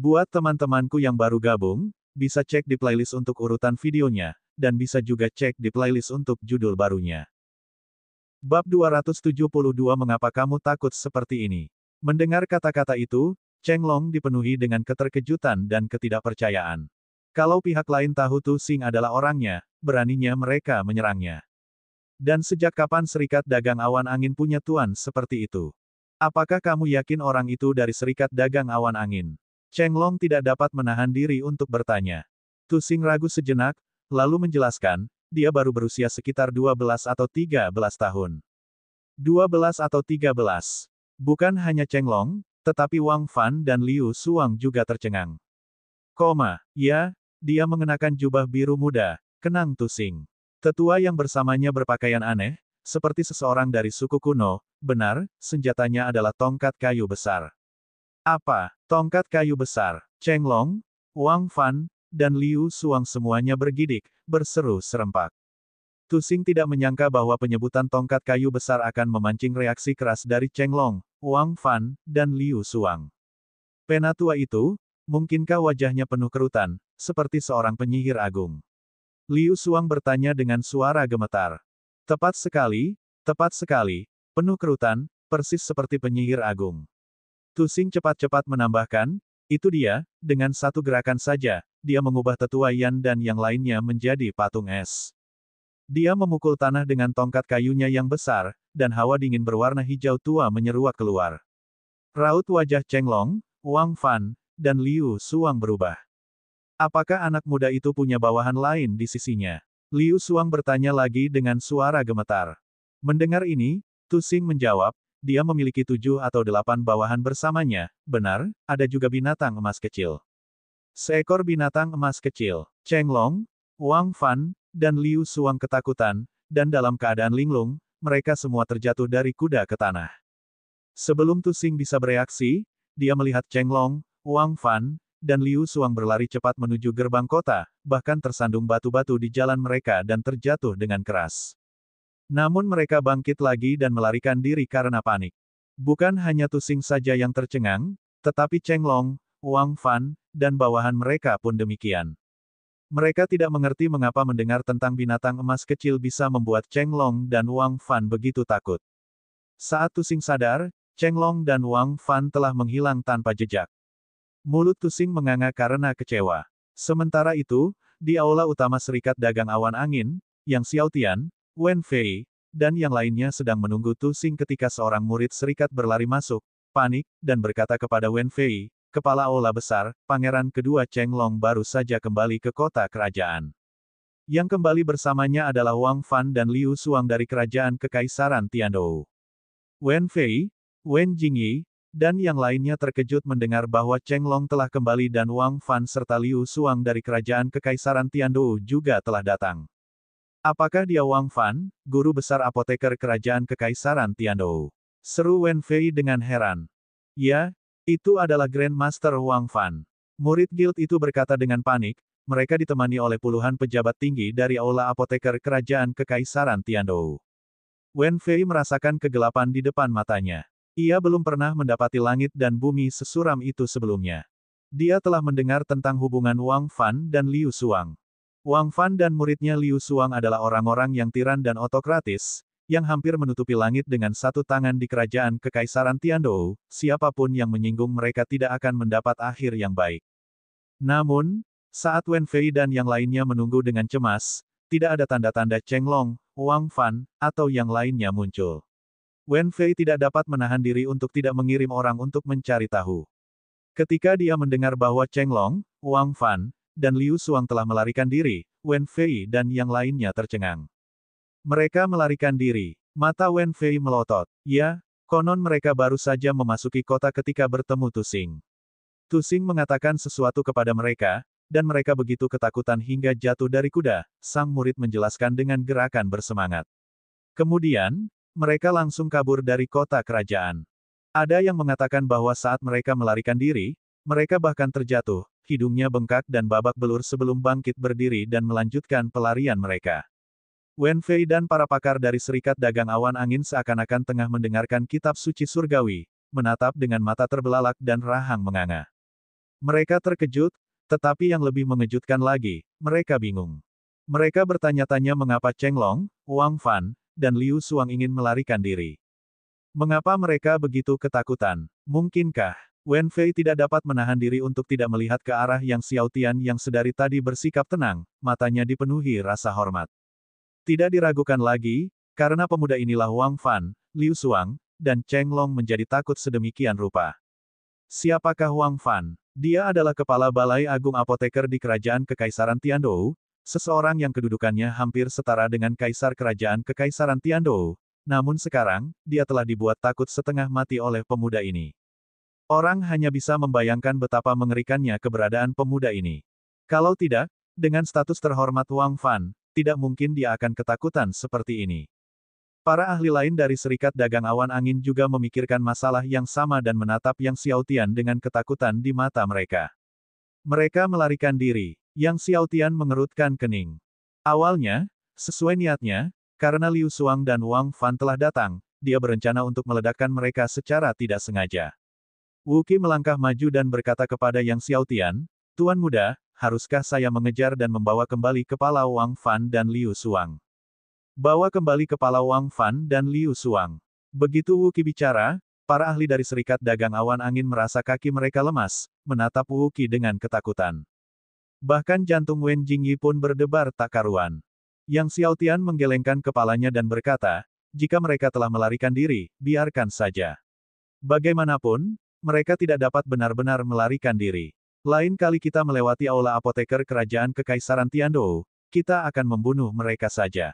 Buat teman-temanku yang baru gabung, bisa cek di playlist untuk urutan videonya, dan bisa juga cek di playlist untuk judul barunya. Bab 272 Mengapa kamu takut seperti ini? Mendengar kata-kata itu, Cheng Long dipenuhi dengan keterkejutan dan ketidakpercayaan. Kalau pihak lain tahu Tu Xing adalah orangnya, beraninya mereka menyerangnya. Dan sejak kapan Serikat Dagang Awan Angin punya tuan seperti itu? Apakah kamu yakin orang itu dari Serikat Dagang Awan Angin? Cheng Long tidak dapat menahan diri untuk bertanya. Tu Xing ragu sejenak, lalu menjelaskan, dia baru berusia sekitar 12 atau 13 tahun. 12 atau 13. Bukan hanya Cheng Long, tetapi Wang Fan dan Liu Suang juga tercengang. Ya, dia mengenakan jubah biru muda, kenang Tu Xing. Tetua yang bersamanya berpakaian aneh, seperti seseorang dari suku kuno, benar, senjatanya adalah tongkat kayu besar. Apa? Tongkat kayu besar. Cheng Long, Wang Fan, dan Liu Suang semuanya bergidik, berseru serempak. Tu Xing tidak menyangka bahwa penyebutan tongkat kayu besar akan memancing reaksi keras dari Cheng Long, Wang Fan, dan Liu Suang. Penatua itu, mungkinkah wajahnya penuh kerutan, seperti seorang penyihir agung? Liu Suang bertanya dengan suara gemetar. Tepat sekali, penuh kerutan, persis seperti penyihir agung. Tu Xing cepat-cepat menambahkan, itu dia, dengan satu gerakan saja, dia mengubah tetua Yan dan yang lainnya menjadi patung es. Dia memukul tanah dengan tongkat kayunya yang besar, dan hawa dingin berwarna hijau tua menyeruak keluar. Raut wajah Cheng Long, Wang Fan, dan Liu Suang berubah. Apakah anak muda itu punya bawahan lain di sisinya? Liu Suang bertanya lagi dengan suara gemetar. Mendengar ini, Tu Xing menjawab, dia memiliki 7 atau 8 bawahan bersamanya, benar, ada juga binatang emas kecil. Seekor binatang emas kecil. Cheng Long, Wang Fan, dan Liu Suang ketakutan, dan dalam keadaan linglung, mereka semua terjatuh dari kuda ke tanah. Sebelum Tu Xing bisa bereaksi, dia melihat Cheng Long, Wang Fan, dan Liu Suang berlari cepat menuju gerbang kota, bahkan tersandung batu-batu di jalan mereka dan terjatuh dengan keras. Namun mereka bangkit lagi dan melarikan diri karena panik. Bukan hanya Tu Xing saja yang tercengang, tetapi Cheng Long, Wang Fan, dan bawahan mereka pun demikian. Mereka tidak mengerti mengapa mendengar tentang binatang emas kecil bisa membuat Cheng Long dan Wang Fan begitu takut. Saat Tu Xing sadar, Cheng Long dan Wang Fan telah menghilang tanpa jejak. Mulut Tu Xing menganga karena kecewa. Sementara itu, di aula utama Serikat Dagang Awan Angin, Yang Xiaotian, Wen Fei, dan yang lainnya sedang menunggu Tu Xing ketika seorang murid serikat berlari masuk, panik, dan berkata kepada Wen Fei, kepala aula besar, pangeran kedua Cheng Long baru saja kembali ke kota kerajaan. Yang kembali bersamanya adalah Wang Fan dan Liu Suang dari kerajaan Kekaisaran Tiandou. Wen Fei, Wen Jingyi, dan yang lainnya terkejut mendengar bahwa Cheng Long telah kembali dan Wang Fan serta Liu Suang dari kerajaan Kekaisaran Tiandou juga telah datang. Apakah dia Wang Fan, guru besar apoteker kerajaan Kekaisaran Tiandou? Seru Wen Fei dengan heran. Ya, itu adalah Grandmaster Wang Fan. Murid guild itu berkata dengan panik, mereka ditemani oleh puluhan pejabat tinggi dari aula apoteker kerajaan Kekaisaran Tiandou. Wen Fei merasakan kegelapan di depan matanya. Ia belum pernah mendapati langit dan bumi sesuram itu sebelumnya. Dia telah mendengar tentang hubungan Wang Fan dan Liu Suang. Wang Fan dan muridnya Liu Suang adalah orang-orang yang tiran dan otokratis, yang hampir menutupi langit dengan satu tangan di kerajaan Kekaisaran Tiandou, siapapun yang menyinggung mereka tidak akan mendapat akhir yang baik. Namun, saat Wen Fei dan yang lainnya menunggu dengan cemas, tidak ada tanda-tanda Cheng Long, Wang Fan, atau yang lainnya muncul. Wen Fei tidak dapat menahan diri untuk tidak mengirim orang untuk mencari tahu. Ketika dia mendengar bahwa Cheng Long, Wang Fan, dan Liu Suang telah melarikan diri, Wen Fei dan yang lainnya tercengang. Mereka melarikan diri. Mata Wen Fei melotot. Ya, konon mereka baru saja memasuki kota ketika bertemu Tu Xing. Tu Xing mengatakan sesuatu kepada mereka, dan mereka begitu ketakutan hingga jatuh dari kuda, sang murid menjelaskan dengan gerakan bersemangat. Kemudian, mereka langsung kabur dari kota kerajaan. Ada yang mengatakan bahwa saat mereka melarikan diri, mereka bahkan terjatuh, hidungnya bengkak dan babak belur sebelum bangkit berdiri dan melanjutkan pelarian mereka. Wen Fei dan para pakar dari Serikat Dagang Awan Angin seakan-akan tengah mendengarkan kitab suci surgawi, menatap dengan mata terbelalak dan rahang menganga. Mereka terkejut, tetapi yang lebih mengejutkan lagi, mereka bingung. Mereka bertanya-tanya mengapa Cheng Long, Wang Fan, dan Liu Xuang ingin melarikan diri. Mengapa mereka begitu ketakutan? Mungkinkah Wen Fei tidak dapat menahan diri untuk tidak melihat ke arah Yang Xiaotian yang sedari tadi bersikap tenang, matanya dipenuhi rasa hormat. Tidak diragukan lagi, karena pemuda inilah Wang Fan, Liu Xuang, dan Cheng Long menjadi takut sedemikian rupa. Siapakah Wang Fan? Dia adalah kepala Balai Agung Apoteker di Kerajaan Kekaisaran Tiandou, seseorang yang kedudukannya hampir setara dengan Kaisar Kerajaan Kekaisaran Tiandou. Namun sekarang, dia telah dibuat takut setengah mati oleh pemuda ini. Orang hanya bisa membayangkan betapa mengerikannya keberadaan pemuda ini. Kalau tidak, dengan status terhormat Wang Fan, tidak mungkin dia akan ketakutan seperti ini. Para ahli lain dari Serikat Dagang Awan Angin juga memikirkan masalah yang sama dan menatap Yang Xiaotian dengan ketakutan di mata mereka. Mereka melarikan diri. Yang Xiaotian mengerutkan kening. Awalnya, sesuai niatnya, karena Liu Xuang dan Wang Fan telah datang, dia berencana untuk meledakkan mereka secara tidak sengaja. Wu Qi melangkah maju dan berkata kepada Yang Xiaotian, "Tuan muda, haruskah saya mengejar dan membawa kembali kepala Wang Fan dan Liu Xuang?" Bawa kembali kepala Wang Fan dan Liu Xuang. Begitu Wu Qi bicara, para ahli dari Serikat Dagang Awan Angin merasa kaki mereka lemas, menatap Wu Qi dengan ketakutan. Bahkan jantung Wen Jingyi pun berdebar tak karuan. Yang Xiaotian menggelengkan kepalanya dan berkata, "Jika mereka telah melarikan diri, biarkan saja. Bagaimanapun, mereka tidak dapat benar-benar melarikan diri. Lain kali kita melewati aula apoteker Kerajaan Kekaisaran Tiandou, kita akan membunuh mereka saja."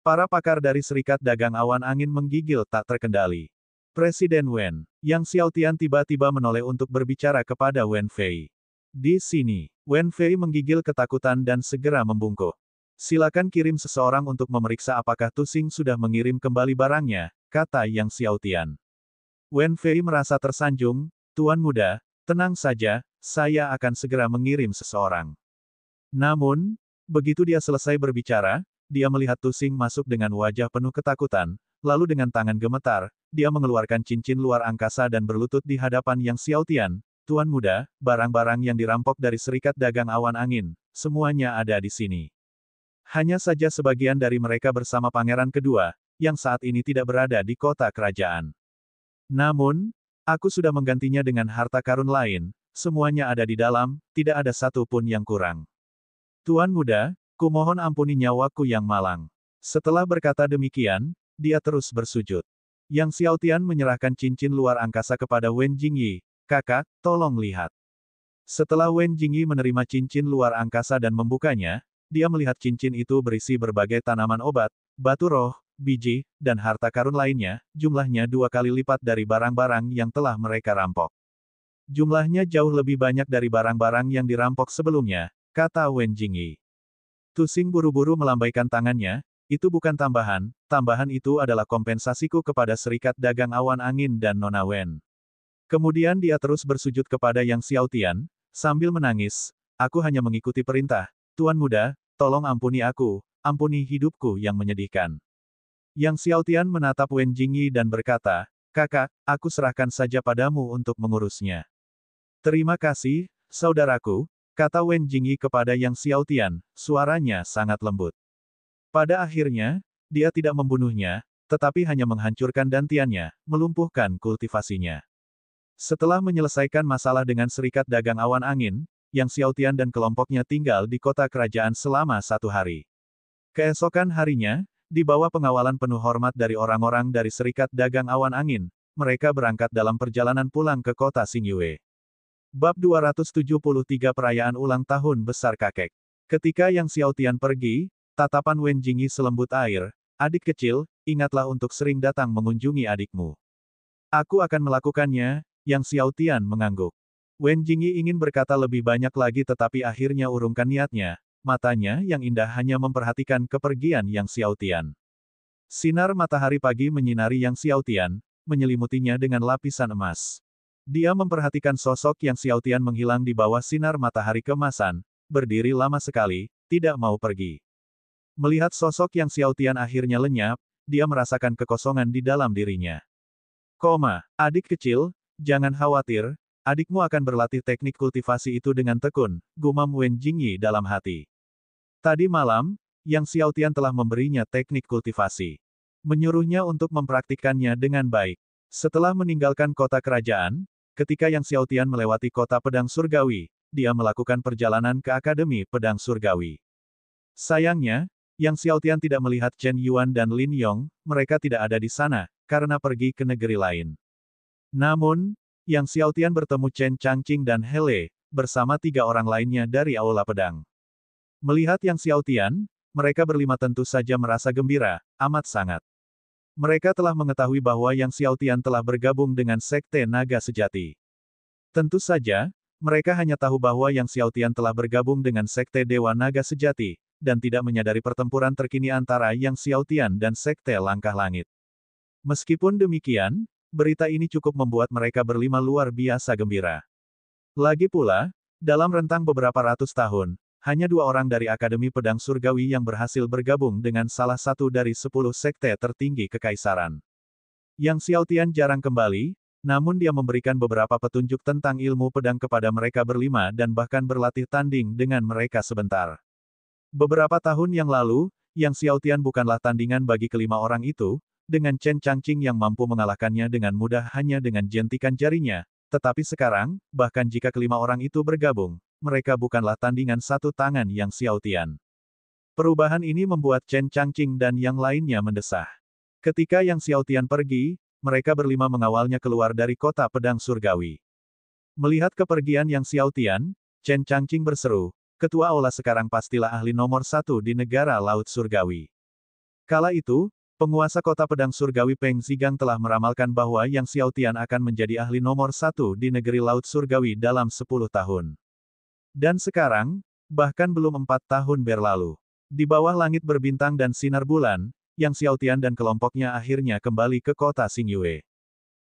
Para pakar dari Serikat Dagang Awan Angin menggigil tak terkendali. Presiden Wen, Yang Xiaotian tiba-tiba menoleh untuk berbicara kepada Wen Fei. Di sini, Wen Fei menggigil ketakutan dan segera membungkuk. "Silakan kirim seseorang untuk memeriksa apakah Tusing sudah mengirim kembali barangnya," kata Yang Xiaotian. Wen Fei merasa tersanjung, "Tuan muda, tenang saja, saya akan segera mengirim seseorang." Namun, begitu dia selesai berbicara, dia melihat Tusing masuk dengan wajah penuh ketakutan, lalu dengan tangan gemetar, dia mengeluarkan cincin luar angkasa dan berlutut di hadapan Yang Xiaotian, "Tuan muda, barang-barang yang dirampok dari Serikat Dagang Awan Angin, semuanya ada di sini. Hanya saja sebagian dari mereka bersama pangeran kedua, yang saat ini tidak berada di kota kerajaan. Namun, aku sudah menggantinya dengan harta karun lain, semuanya ada di dalam, tidak ada satu pun yang kurang. Tuan muda, kumohon ampuni nyawaku yang malang." Setelah berkata demikian, dia terus bersujud. Yang Xiaotian menyerahkan cincin luar angkasa kepada Wen Jingyi, "Kakak, tolong lihat." Setelah Wen Jingyi menerima cincin luar angkasa dan membukanya, dia melihat cincin itu berisi berbagai tanaman obat, batu roh, biji, dan harta karun lainnya, jumlahnya 2 kali lipat dari barang-barang yang telah mereka rampok. "Jumlahnya jauh lebih banyak dari barang-barang yang dirampok sebelumnya," kata Wen Jingyi. Tusing buru-buru melambaikan tangannya, "Itu bukan tambahan, tambahan itu adalah kompensasiku kepada Serikat Dagang Awan Angin dan Nona Wen." Kemudian dia terus bersujud kepada Yang Xiaotian, sambil menangis, "Aku hanya mengikuti perintah, Tuan muda, tolong ampuni aku, ampuni hidupku yang menyedihkan." Yang Xiaotian menatap Wen Jingyi dan berkata, "Kakak, aku serahkan saja padamu untuk mengurusnya." "Terima kasih, saudaraku," kata Wen Jingyi kepada Yang Xiaotian, suaranya sangat lembut. Pada akhirnya, dia tidak membunuhnya, tetapi hanya menghancurkan dantiannya, melumpuhkan kultivasinya. Setelah menyelesaikan masalah dengan Serikat Dagang Awan Angin, Yang Xiaotian dan kelompoknya tinggal di kota kerajaan selama 1 hari. Keesokan harinya, di bawah pengawalan penuh hormat dari orang-orang dari Serikat Dagang Awan Angin, mereka berangkat dalam perjalanan pulang ke kota Xingyue. Bab 273 Perayaan Ulang Tahun Besar Kakek. Ketika Yang Xiaotian pergi, tatapan Wen Jingyi selembut air, "Adik kecil, ingatlah untuk sering datang mengunjungi adikmu." "Aku akan melakukannya," Yang Xiaotian mengangguk. Wen Jingyi ingin berkata lebih banyak lagi tetapi akhirnya urungkan niatnya, matanya yang indah hanya memperhatikan kepergian Yang Xiaotian. Sinar matahari pagi menyinari Yang Xiaotian, menyelimutinya dengan lapisan emas. Dia memperhatikan sosok Yang Xiaotian menghilang di bawah sinar matahari keemasan, berdiri lama sekali, tidak mau pergi. Melihat sosok Yang Xiaotian akhirnya lenyap, dia merasakan kekosongan di dalam dirinya. "Adik kecil, jangan khawatir, adikmu akan berlatih teknik kultivasi itu dengan tekun, gumam Wen Jingyi dalam hati. Tadi malam, Yang Xiaotian telah memberinya teknik kultivasi. Menyuruhnya untuk mempraktikkannya dengan baik. Setelah meninggalkan kota kerajaan, ketika Yang Xiaotian melewati kota pedang surgawi, dia melakukan perjalanan ke Akademi Pedang Surgawi. Sayangnya, Yang Xiaotian tidak melihat Chen Yuan dan Lin Yong, mereka tidak ada di sana, karena pergi ke negeri lain. Namun, Yang Xiaotian bertemu Chen Changqing dan Hele, bersama 3 orang lainnya dari Aula Pedang. Melihat Yang Xiaotian, mereka berlima tentu saja merasa gembira, amat sangat. Mereka telah mengetahui bahwa Yang Xiaotian telah bergabung dengan Sekte Naga Sejati. Tentu saja, mereka hanya tahu bahwa Yang Xiaotian telah bergabung dengan Sekte Dewa Naga Sejati, dan tidak menyadari pertempuran terkini antara Yang Xiaotian dan Sekte Langkah Langit. Meskipun demikian, berita ini cukup membuat mereka berlima luar biasa gembira. Lagi pula, dalam rentang beberapa ratus tahun, hanya 2 orang dari Akademi Pedang Surgawi yang berhasil bergabung dengan salah satu dari 10 sekte tertinggi kekaisaran. Yang Xiaotian jarang kembali, namun dia memberikan beberapa petunjuk tentang ilmu pedang kepada mereka berlima dan bahkan berlatih tanding dengan mereka sebentar. Beberapa tahun yang lalu, Yang Xiaotian bukanlah tandingan bagi kelima orang itu, dengan Chen Changqing yang mampu mengalahkannya dengan mudah hanya dengan jentikan jarinya, tetapi sekarang, bahkan jika kelima orang itu bergabung, mereka bukanlah tandingan satu tangan Yang Xiaotian. Perubahan ini membuat Chen Changqing dan yang lainnya mendesah. Ketika Yang Xiaotian pergi, mereka berlima mengawalnya keluar dari kota pedang surgawi. Melihat kepergian Yang Xiaotian, Chen Changqing berseru, "Ketua Aula sekarang pastilah ahli nomor 1 di negara Laut Surgawi." Kala itu, penguasa kota pedang surgawi Peng Zigang telah meramalkan bahwa Yang Xiaotian akan menjadi ahli nomor 1 di negeri Laut Surgawi dalam 10 tahun. Dan sekarang, bahkan belum 4 tahun berlalu. Di bawah langit berbintang dan sinar bulan, Yang Xiaotian dan kelompoknya akhirnya kembali ke kota Xingyue.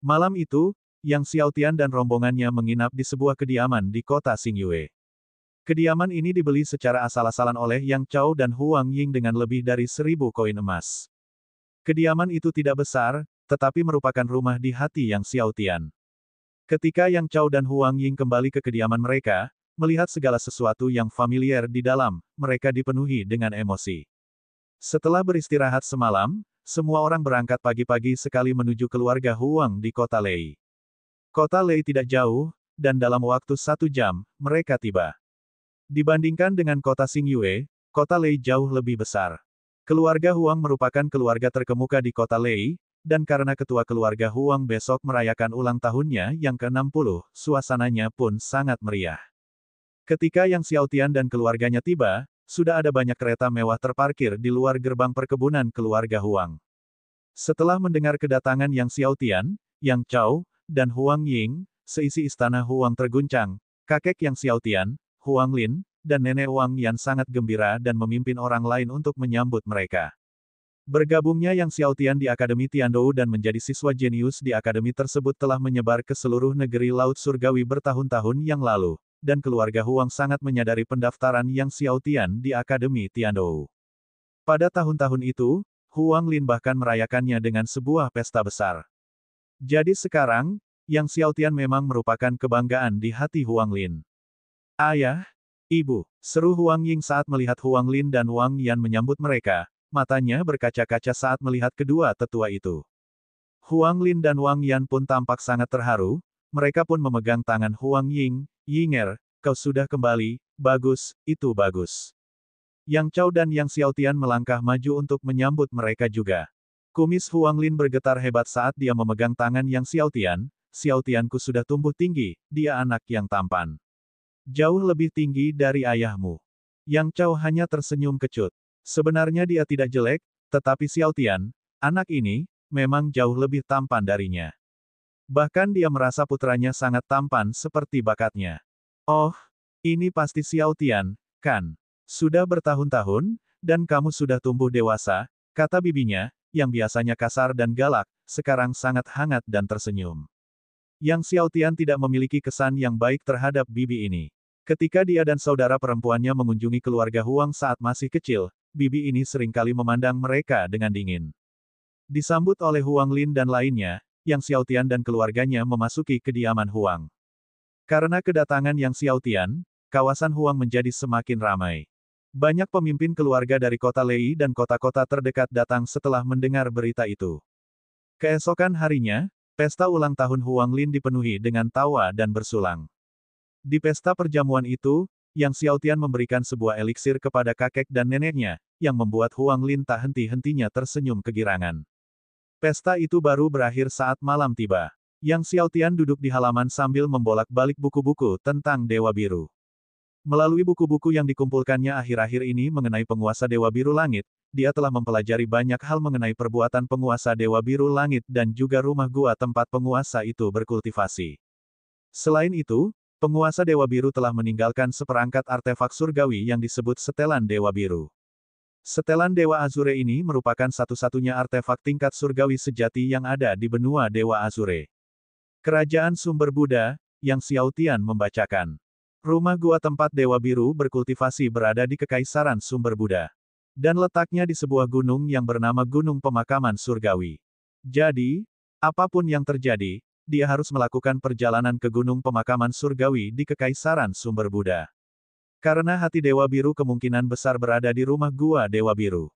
Malam itu, Yang Xiaotian dan rombongannya menginap di sebuah kediaman di kota Xingyue. Kediaman ini dibeli secara asal-asalan oleh Yang Chao dan Huang Ying dengan lebih dari 1000 koin emas. Kediaman itu tidak besar, tetapi merupakan rumah di hati Yang Xiaotian. Ketika Yang Chao dan Huang Ying kembali ke kediaman mereka, melihat segala sesuatu yang familiar di dalam, mereka dipenuhi dengan emosi. Setelah beristirahat semalam, semua orang berangkat pagi-pagi sekali menuju keluarga Huang di kota Lei. Kota Lei tidak jauh, dan dalam waktu 1 jam, mereka tiba. Dibandingkan dengan kota Xingyue, kota Lei jauh lebih besar. Keluarga Huang merupakan keluarga terkemuka di kota Lei, dan karena ketua keluarga Huang besok merayakan ulang tahunnya yang ke-60, suasananya pun sangat meriah. Ketika Yang Xiaotian dan keluarganya tiba, sudah ada banyak kereta mewah terparkir di luar gerbang perkebunan keluarga Huang. Setelah mendengar kedatangan Yang Xiaotian, Yang Chao, dan Huang Ying, seisi istana Huang terguncang. Kakek Yang Xiaotian, Huang Lin, dan nenek Wang Yan sangat gembira dan memimpin orang lain untuk menyambut mereka. Bergabungnya Yang Xiaotian di Akademi Tiandou dan menjadi siswa jenius di akademi tersebut telah menyebar ke seluruh negeri Laut Surgawi bertahun-tahun yang lalu, dan keluarga Huang sangat menyadari pendaftaran Yang Xiaotian di Akademi Tiandou. Pada tahun-tahun itu, Huang Lin bahkan merayakannya dengan sebuah pesta besar. Jadi sekarang, Yang Xiaotian memang merupakan kebanggaan di hati Huang Lin. "Ayah, Ibu," seru Huang Ying saat melihat Huang Lin dan Wang Yan menyambut mereka, matanya berkaca-kaca saat melihat kedua tetua itu. Huang Lin dan Wang Yan pun tampak sangat terharu, mereka pun memegang tangan Huang Ying. "Yinger, kau sudah kembali, bagus, itu bagus." Yang Chao dan Yang Xiaotian melangkah maju untuk menyambut mereka juga. Kumis Huang Lin bergetar hebat saat dia memegang tangan Yang Xiaotian. "Xiaotianku sudah tumbuh tinggi, dia anak yang tampan. Jauh lebih tinggi dari ayahmu." Yang Chao hanya tersenyum kecut. Sebenarnya dia tidak jelek, tetapi Xiaotian, anak ini, memang jauh lebih tampan darinya. Bahkan dia merasa putranya sangat tampan seperti bakatnya. "Oh, ini pasti Xiaotian, kan? Sudah bertahun-tahun, dan kamu sudah tumbuh dewasa," kata bibinya, yang biasanya kasar dan galak, sekarang sangat hangat dan tersenyum. Yang Xiaotian tidak memiliki kesan yang baik terhadap bibi ini. Ketika dia dan saudara perempuannya mengunjungi keluarga Huang saat masih kecil, bibi ini seringkali memandang mereka dengan dingin. Disambut oleh Huang Lin dan lainnya, Yang Xiaotian dan keluarganya memasuki kediaman Huang. Karena kedatangan Yang Xiaotian, kawasan Huang menjadi semakin ramai. Banyak pemimpin keluarga dari kota Lei dan kota-kota terdekat datang setelah mendengar berita itu. Keesokan harinya, pesta ulang tahun Huang Lin dipenuhi dengan tawa dan bersulang. Di pesta perjamuan itu, Yang Xiaotian memberikan sebuah eliksir kepada kakek dan neneknya, yang membuat Huang Lin tak henti-hentinya tersenyum kegirangan. Pesta itu baru berakhir saat malam tiba. Yang Xiaotian duduk di halaman sambil membolak-balik buku-buku tentang Dewa Biru. Melalui buku-buku yang dikumpulkannya akhir-akhir ini mengenai penguasa Dewa Biru Langit, dia telah mempelajari banyak hal mengenai perbuatan penguasa Dewa Biru Langit dan juga rumah gua tempat penguasa itu berkultivasi. Selain itu, penguasa Dewa Biru telah meninggalkan seperangkat artefak surgawi yang disebut Setelan Dewa Biru. Setelan Dewa Azure ini merupakan satu-satunya artefak tingkat surgawi sejati yang ada di benua Dewa Azure. Kerajaan Sumber Buddha, Yang Xiaotian membacakan. Rumah gua tempat Dewa Biru berkultivasi berada di Kekaisaran Sumber Buddha. Dan letaknya di sebuah gunung yang bernama Gunung Pemakaman Surgawi. Jadi, apapun yang terjadi, dia harus melakukan perjalanan ke Gunung Pemakaman Surgawi di Kekaisaran Sumber Buddha. Karena hati Dewa Biru kemungkinan besar berada di rumah gua Dewa Biru.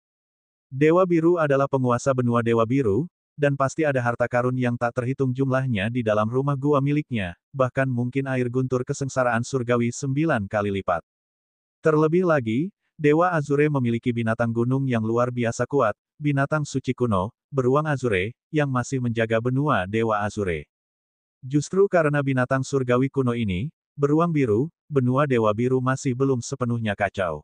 Dewa Biru adalah penguasa benua Dewa Biru, dan pasti ada harta karun yang tak terhitung jumlahnya di dalam rumah gua miliknya, bahkan mungkin air guntur kesengsaraan surgawi 9 kali lipat. Terlebih lagi, Dewa Azure memiliki binatang gunung yang luar biasa kuat, binatang suci kuno, beruang Azure, yang masih menjaga benua Dewa Azure. Justru karena binatang surgawi kuno ini, beruang biru, benua Dewa Biru masih belum sepenuhnya kacau.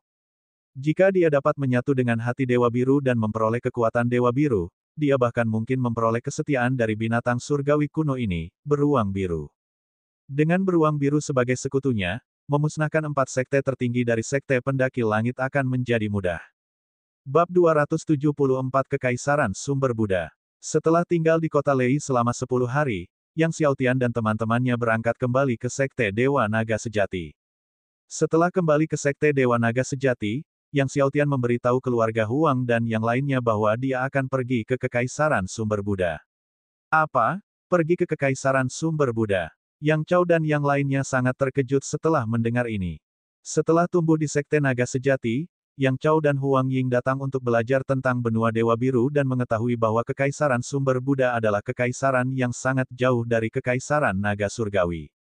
Jika dia dapat menyatu dengan hati Dewa Biru dan memperoleh kekuatan Dewa Biru, dia bahkan mungkin memperoleh kesetiaan dari binatang surgawi kuno ini, beruang biru. Dengan beruang biru sebagai sekutunya, memusnahkan 4 sekte tertinggi dari sekte pendaki langit akan menjadi mudah. Bab 274 Kekaisaran Sumber Buddha. Setelah tinggal di kota Lei selama 10 hari, Yang Xiaotian dan teman-temannya berangkat kembali ke sekte Dewa Naga Sejati. Setelah kembali ke sekte Dewa Naga Sejati, Yang Xiaotian memberitahu keluarga Huang dan yang lainnya bahwa dia akan pergi ke Kekaisaran Sumber Buddha. Apa? Pergi ke Kekaisaran Sumber Buddha? Yang Chao dan yang lainnya sangat terkejut setelah mendengar ini. Setelah tumbuh di sekte Naga Sejati, Yang Chao dan Huang Ying datang untuk belajar tentang benua Dewa Biru dan mengetahui bahwa Kekaisaran Sumber Buddha adalah kekaisaran yang sangat jauh dari Kekaisaran Naga Surgawi.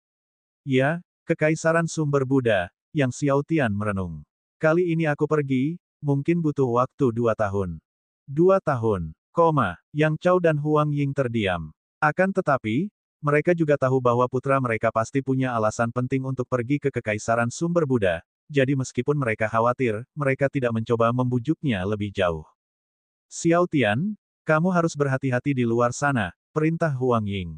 Ya, Kekaisaran Sumber Buddha, Yang Xiaotian merenung. Kali ini aku pergi, mungkin butuh waktu 2 tahun. 2 tahun, Yang Chao dan Huang Ying terdiam. Akan tetapi, mereka juga tahu bahwa putra mereka pasti punya alasan penting untuk pergi ke Kekaisaran Sumber Buddha, jadi meskipun mereka khawatir, mereka tidak mencoba membujuknya lebih jauh. Xiaotian, kamu harus berhati-hati di luar sana, perintah Huang Ying.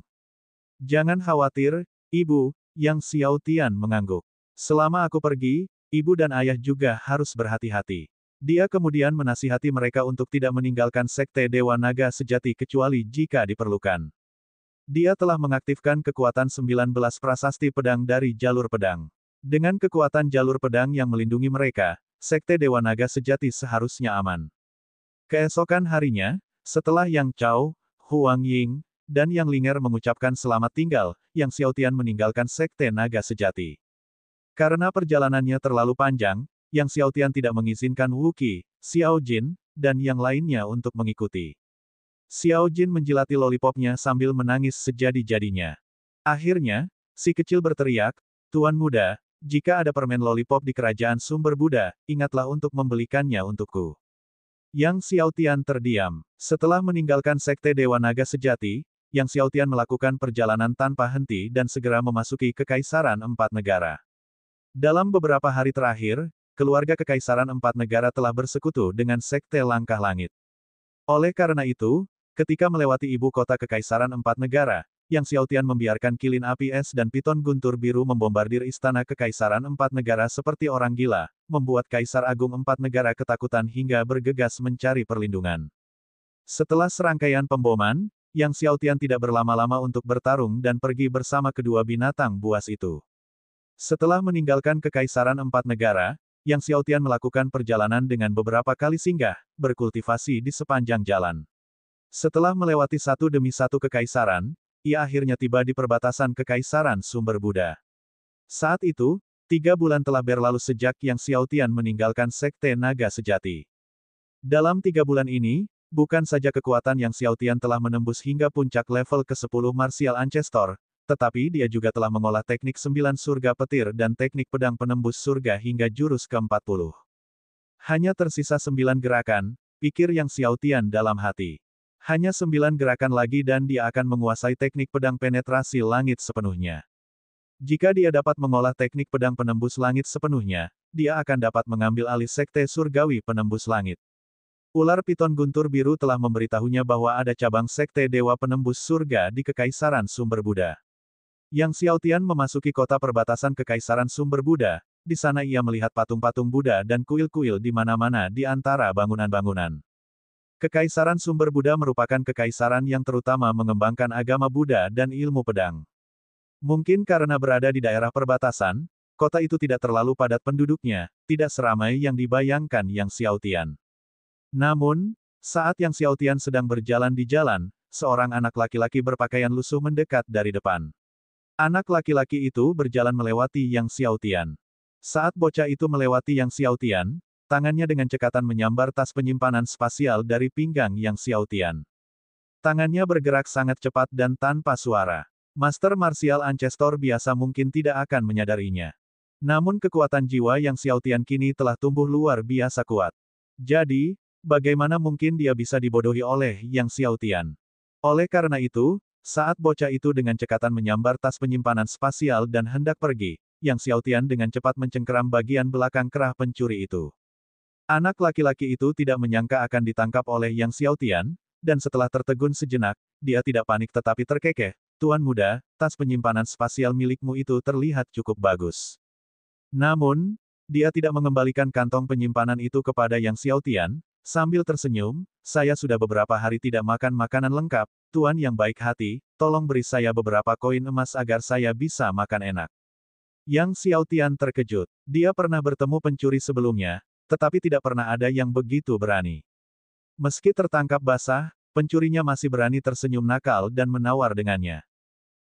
Jangan khawatir, Ibu, Yang Xiaotian mengangguk. Selama aku pergi, Ibu dan ayah juga harus berhati-hati. Dia kemudian menasihati mereka untuk tidak meninggalkan sekte Dewa Naga Sejati kecuali jika diperlukan. Dia telah mengaktifkan kekuatan 19 prasasti pedang dari jalur pedang. Dengan kekuatan jalur pedang yang melindungi mereka, sekte Dewa Naga Sejati seharusnya aman. Keesokan harinya, setelah Yang Chao, Huang Ying, dan Yang Linger mengucapkan selamat tinggal, Yang Xiaotian meninggalkan sekte Naga Sejati. Karena perjalanannya terlalu panjang, Yang Xiaotian tidak mengizinkan Wu Qi, Xiao Jin, dan yang lainnya untuk mengikuti. Xiao Jin menjilati lollipopnya sambil menangis sejadi-jadinya. Akhirnya, si kecil berteriak, Tuan Muda, jika ada permen lollipop di kerajaan Sumber Buddha, ingatlah untuk membelikannya untukku. Yang Xiaotian terdiam. Setelah meninggalkan sekte Dewa Naga Sejati, Yang Xiaotian melakukan perjalanan tanpa henti dan segera memasuki Kekaisaran 4 negara. Dalam beberapa hari terakhir, keluarga Kekaisaran 4 negara telah bersekutu dengan sekte Langkah Langit. Oleh karena itu, ketika melewati ibu kota Kekaisaran 4 negara, Yang Xiaotian membiarkan kilin api es dan piton guntur biru membombardir istana Kekaisaran 4 negara seperti orang gila, membuat Kaisar Agung 4 negara ketakutan hingga bergegas mencari perlindungan. Setelah serangkaian pemboman, Yang Xiaotian tidak berlama-lama untuk bertarung dan pergi bersama kedua binatang buas itu. Setelah meninggalkan Kekaisaran 4 negara, Yang Xiaotian melakukan perjalanan dengan beberapa kali singgah, berkultivasi di sepanjang jalan. Setelah melewati satu demi satu kekaisaran, ia akhirnya tiba di perbatasan Kekaisaran Sumber Buddha. Saat itu, 3 bulan telah berlalu sejak Yang Xiaotian meninggalkan Sekte Naga Sejati. Dalam 3 bulan ini, bukan saja kekuatan Yang Xiaotian telah menembus hingga puncak level ke-10 Martial Ancestor, tetapi dia juga telah mengolah teknik 9 surga petir dan teknik pedang penembus surga hingga jurus ke-40. Hanya tersisa 9 gerakan, pikir Yang Xiaotian dalam hati. Hanya 9 gerakan lagi dan dia akan menguasai teknik pedang penetrasi langit sepenuhnya. Jika dia dapat mengolah teknik pedang penembus langit sepenuhnya, dia akan dapat mengambil alih Sekte Surgawi Penembus Langit. Ular piton guntur biru telah memberitahunya bahwa ada cabang Sekte Dewa Penembus Surga di Kekaisaran Sumber Buddha. Yang Xiaotian memasuki kota perbatasan Kekaisaran Sumber Buddha, di sana ia melihat patung-patung Buddha dan kuil-kuil di mana-mana di antara bangunan-bangunan. Kekaisaran Sumber Buddha merupakan kekaisaran yang terutama mengembangkan agama Buddha dan ilmu pedang. Mungkin karena berada di daerah perbatasan, kota itu tidak terlalu padat penduduknya, tidak seramai yang dibayangkan Yang Xiaotian. Namun, saat Yang Xiaotian sedang berjalan di jalan, seorang anak laki-laki berpakaian lusuh mendekat dari depan. Anak laki-laki itu berjalan melewati Yang Xiaotian. Saat bocah itu melewati Yang Xiaotian, tangannya dengan cekatan menyambar tas penyimpanan spasial dari pinggang Yang Xiaotian. Tangannya bergerak sangat cepat dan tanpa suara. Master Martial Ancestor biasa mungkin tidak akan menyadarinya. Namun kekuatan jiwa Yang Xiaotian kini telah tumbuh luar biasa kuat. Jadi, bagaimana mungkin dia bisa dibodohi oleh Yang Xiaotian? Oleh karena itu, saat bocah itu dengan cekatan menyambar tas penyimpanan spasial dan hendak pergi, Yang Xiaotian dengan cepat mencengkeram bagian belakang kerah pencuri itu. Anak laki-laki itu tidak menyangka akan ditangkap oleh Yang Xiaotian, dan setelah tertegun sejenak, dia tidak panik tetapi terkekeh. Tuan muda, tas penyimpanan spasial milikmu itu terlihat cukup bagus. Namun, dia tidak mengembalikan kantong penyimpanan itu kepada Yang Xiaotian, sambil tersenyum, saya sudah beberapa hari tidak makan makanan lengkap, Tuan yang baik hati, tolong beri saya beberapa koin emas agar saya bisa makan enak. Yang Xiaotian terkejut. Dia pernah bertemu pencuri sebelumnya, tetapi tidak pernah ada yang begitu berani. Meski tertangkap basah, pencurinya masih berani tersenyum nakal dan menawar dengannya.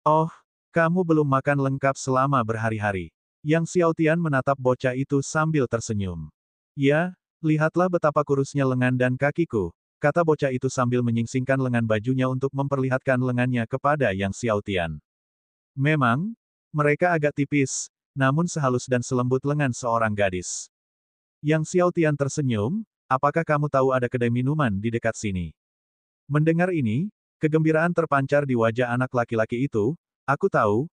Oh, kamu belum makan lengkap selama berhari-hari. Yang Xiaotian menatap bocah itu sambil tersenyum. Ya, lihatlah betapa kurusnya lengan dan kakiku, kata bocah itu sambil menyingsingkan lengan bajunya untuk memperlihatkan lengannya kepada Yang Xiaotian. Memang, mereka agak tipis, namun sehalus dan selembut lengan seorang gadis. Yang Xiaotian tersenyum, apakah kamu tahu ada kedai minuman di dekat sini? Mendengar ini, kegembiraan terpancar di wajah anak laki-laki itu. Aku tahu,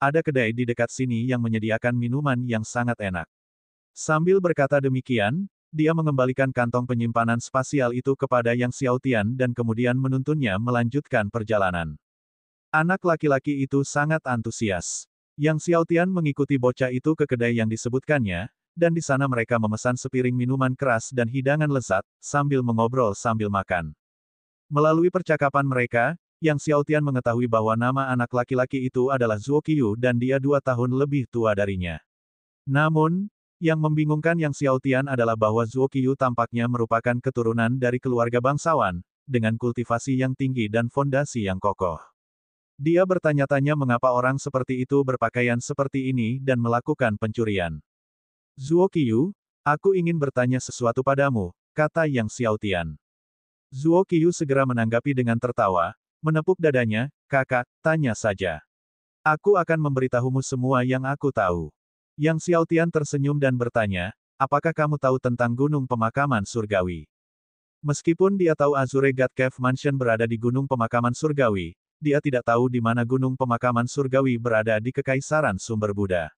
ada kedai di dekat sini yang menyediakan minuman yang sangat enak. Sambil berkata demikian, dia mengembalikan kantong penyimpanan spasial itu kepada Yang Xiaotian dan kemudian menuntunnya melanjutkan perjalanan. Anak laki-laki itu sangat antusias. Yang Xiaotian mengikuti bocah itu ke kedai yang disebutkannya, dan di sana mereka memesan sepiring minuman keras dan hidangan lezat, sambil mengobrol sambil makan. Melalui percakapan mereka, Yang Xiaotian mengetahui bahwa nama anak laki-laki itu adalah Zuo Qiyu dan dia 2 tahun lebih tua darinya. Namun, yang membingungkan Yang Xiaotian adalah bahwa Zuo Qiyu tampaknya merupakan keturunan dari keluarga bangsawan, dengan kultivasi yang tinggi dan fondasi yang kokoh. Dia bertanya-tanya mengapa orang seperti itu berpakaian seperti ini dan melakukan pencurian. Zuo Qiyu, aku ingin bertanya sesuatu padamu, kata Yang Xiaotian. Zuo Qiyu segera menanggapi dengan tertawa, menepuk dadanya, kakak, tanya saja. Aku akan memberitahumu semua yang aku tahu. Yang Xiaotian tersenyum dan bertanya, apakah kamu tahu tentang Gunung Pemakaman Surgawi? Meskipun dia tahu Azure God Cave Mansion berada di Gunung Pemakaman Surgawi, dia tidak tahu di mana Gunung Pemakaman Surgawi berada di Kekaisaran Sumber Buddha.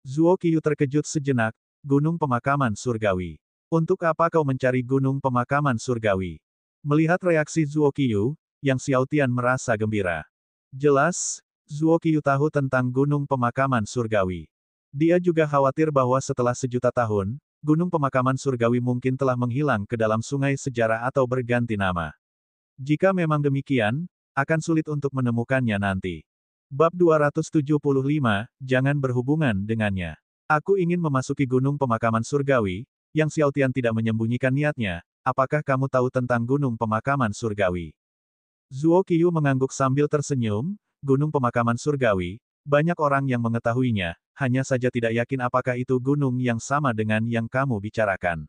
Zuo Qiyu terkejut sejenak, Gunung Pemakaman Surgawi. Untuk apa kau mencari Gunung Pemakaman Surgawi? Melihat reaksi Zuo Qiyu, Yang Xiaotian merasa gembira. Jelas, Zuo Qiyu tahu tentang Gunung Pemakaman Surgawi. Dia juga khawatir bahwa setelah sejuta tahun, Gunung Pemakaman Surgawi mungkin telah menghilang ke dalam sungai sejarah atau berganti nama. Jika memang demikian, akan sulit untuk menemukannya nanti. Bab 275, jangan berhubungan dengannya. Aku ingin memasuki Gunung Pemakaman Surgawi. Yang Xiaotian tidak menyembunyikan niatnya. Apakah kamu tahu tentang Gunung Pemakaman Surgawi? Zuo Qiyu mengangguk sambil tersenyum, Gunung Pemakaman Surgawi, Banyak orang yang mengetahuinya, hanya saja tidak yakin apakah itu gunung yang sama dengan yang kamu bicarakan.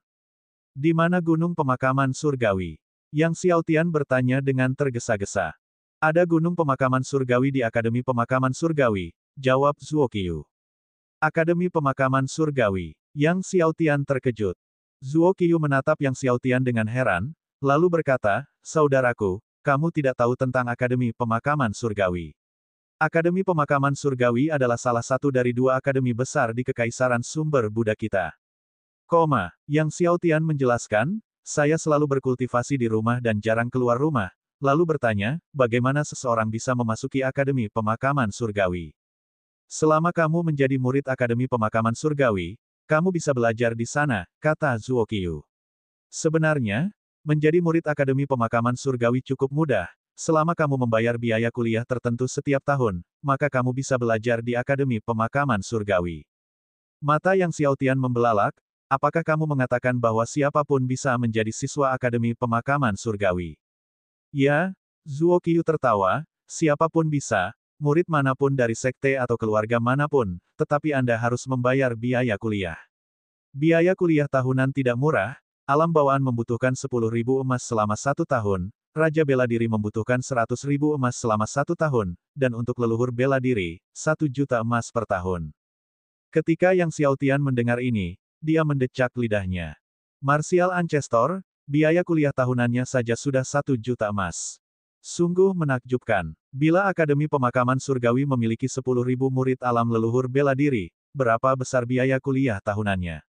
Di mana gunung pemakaman surgawi? Yang Xiaotian bertanya dengan tergesa-gesa. Ada gunung pemakaman surgawi di Akademi Pemakaman Surgawi, jawab Zuo Qiu. Akademi Pemakaman Surgawi. Yang Xiaotian terkejut. Zuo Qiu menatap Yang Xiaotian dengan heran, lalu berkata, saudaraku, kamu tidak tahu tentang Akademi Pemakaman Surgawi. Akademi Pemakaman Surgawi adalah salah satu dari dua akademi besar di Kekaisaran Sumber Buddha kita. Yang Xiaotian menjelaskan, saya selalu berkultivasi di rumah dan jarang keluar rumah, lalu bertanya, bagaimana seseorang bisa memasuki Akademi Pemakaman Surgawi? Selama kamu menjadi murid Akademi Pemakaman Surgawi, kamu bisa belajar di sana, kata Zuo Qiu. Sebenarnya, menjadi murid Akademi Pemakaman Surgawi cukup mudah, selama kamu membayar biaya kuliah tertentu setiap tahun, maka kamu bisa belajar di Akademi Pemakaman Surgawi. Mata Yang Xiaotian membelalak, apakah kamu mengatakan bahwa siapapun bisa menjadi siswa Akademi Pemakaman Surgawi? Ya, Zuo Qiu tertawa, siapapun bisa, murid manapun dari sekte atau keluarga manapun, tetapi Anda harus membayar biaya kuliah. Biaya kuliah tahunan tidak murah, alam bawaan membutuhkan 10.000 emas selama 1 tahun, Raja Bela Diri membutuhkan 100.000 emas selama 1 tahun, dan untuk leluhur bela diri, 1 juta emas per tahun. Ketika Yang Xiaotian mendengar ini, dia mendecak lidahnya. Martial Ancestor, biaya kuliah tahunannya saja sudah 1 juta emas. Sungguh menakjubkan. Bila Akademi Pemakaman Surgawi memiliki 10.000 murid alam leluhur bela diri, berapa besar biaya kuliah tahunannya?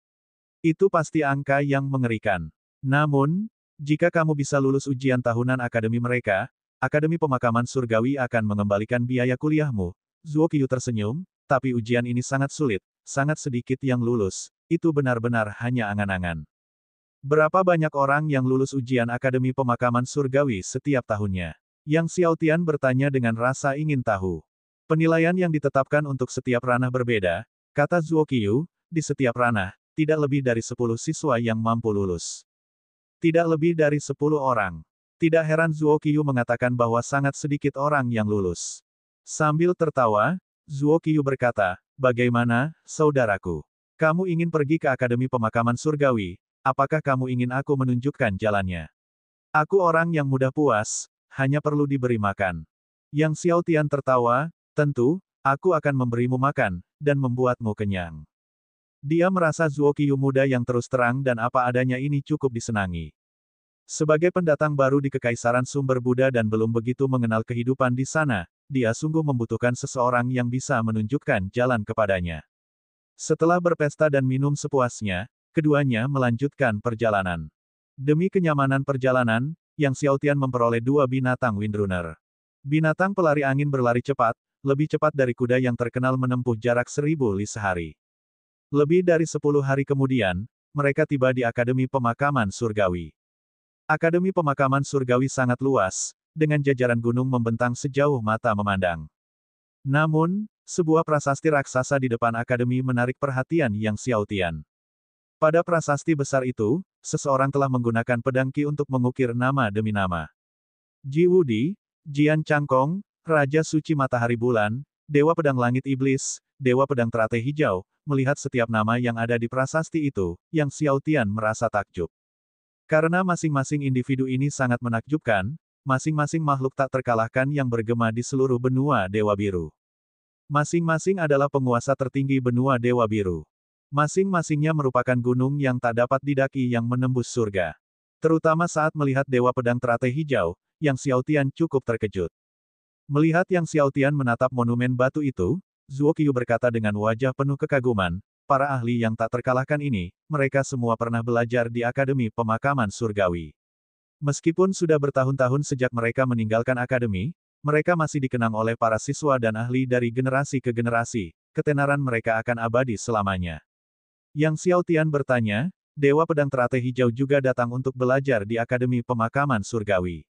Itu pasti angka yang mengerikan. Namun, jika kamu bisa lulus ujian tahunan akademi mereka, Akademi Pemakaman Surgawi akan mengembalikan biaya kuliahmu. Zuo Qiu tersenyum, tapi ujian ini sangat sulit, sangat sedikit yang lulus, itu benar-benar hanya angan-angan. Berapa banyak orang yang lulus ujian Akademi Pemakaman Surgawi setiap tahunnya? Yang Xiaotian bertanya dengan rasa ingin tahu. Penilaian yang ditetapkan untuk setiap ranah berbeda, kata Zuo Qiu, di setiap ranah, tidak lebih dari 10 siswa yang mampu lulus. Tidak lebih dari 10 orang. Tidak heran Zuo Qiu mengatakan bahwa sangat sedikit orang yang lulus. Sambil tertawa, Zuo Qiu berkata, bagaimana, saudaraku? Kamu ingin pergi ke Akademi Pemakaman Surgawi? Apakah kamu ingin aku menunjukkan jalannya? Aku orang yang mudah puas, hanya perlu diberi makan. Yang Xiaotian tertawa, tentu, aku akan memberimu makan, dan membuatmu kenyang. Dia merasa Zuo Qiu muda yang terus terang dan apa adanya ini cukup disenangi. Sebagai pendatang baru di Kekaisaran Sumber Buddha dan belum begitu mengenal kehidupan di sana, dia sungguh membutuhkan seseorang yang bisa menunjukkan jalan kepadanya. Setelah berpesta dan minum sepuasnya, keduanya melanjutkan perjalanan. Demi kenyamanan perjalanan, Yang Xiaotian memperoleh 2 binatang windrunner. Binatang pelari angin berlari cepat, lebih cepat dari kuda yang terkenal menempuh jarak 1000 li sehari. Lebih dari 10 hari kemudian, mereka tiba di Akademi Pemakaman Surgawi. Akademi Pemakaman Surgawi sangat luas, dengan jajaran gunung membentang sejauh mata memandang. Namun, sebuah prasasti raksasa di depan akademi menarik perhatian Yang Xiaotian. Pada prasasti besar itu, seseorang telah menggunakan pedang Qi untuk mengukir nama demi nama. Ji Wudi, Jian Changkong, Raja Suci Matahari Bulan, Dewa Pedang Langit Iblis, Dewa Pedang Teratai Hijau, melihat setiap nama yang ada di prasasti itu, Yang Xiaotian merasa takjub. Karena masing-masing individu ini sangat menakjubkan, masing-masing makhluk tak terkalahkan yang bergema di seluruh benua Dewa Biru. Masing-masing adalah penguasa tertinggi benua Dewa Biru. Masing-masingnya merupakan gunung yang tak dapat didaki yang menembus surga. Terutama saat melihat Dewa Pedang Teratai Hijau, Yang Xiaotian cukup terkejut. Melihat Yang Xiaotian menatap monumen batu itu, Zuo Qiu berkata dengan wajah penuh kekaguman, para ahli yang tak terkalahkan ini, mereka semua pernah belajar di Akademi Pemakaman Surgawi. Meskipun sudah bertahun-tahun sejak mereka meninggalkan akademi, mereka masih dikenang oleh para siswa dan ahli dari generasi ke generasi, ketenaran mereka akan abadi selamanya. Yang Xiaotian bertanya, Dewa Pedang Teratai Hijau juga datang untuk belajar di Akademi Pemakaman Surgawi.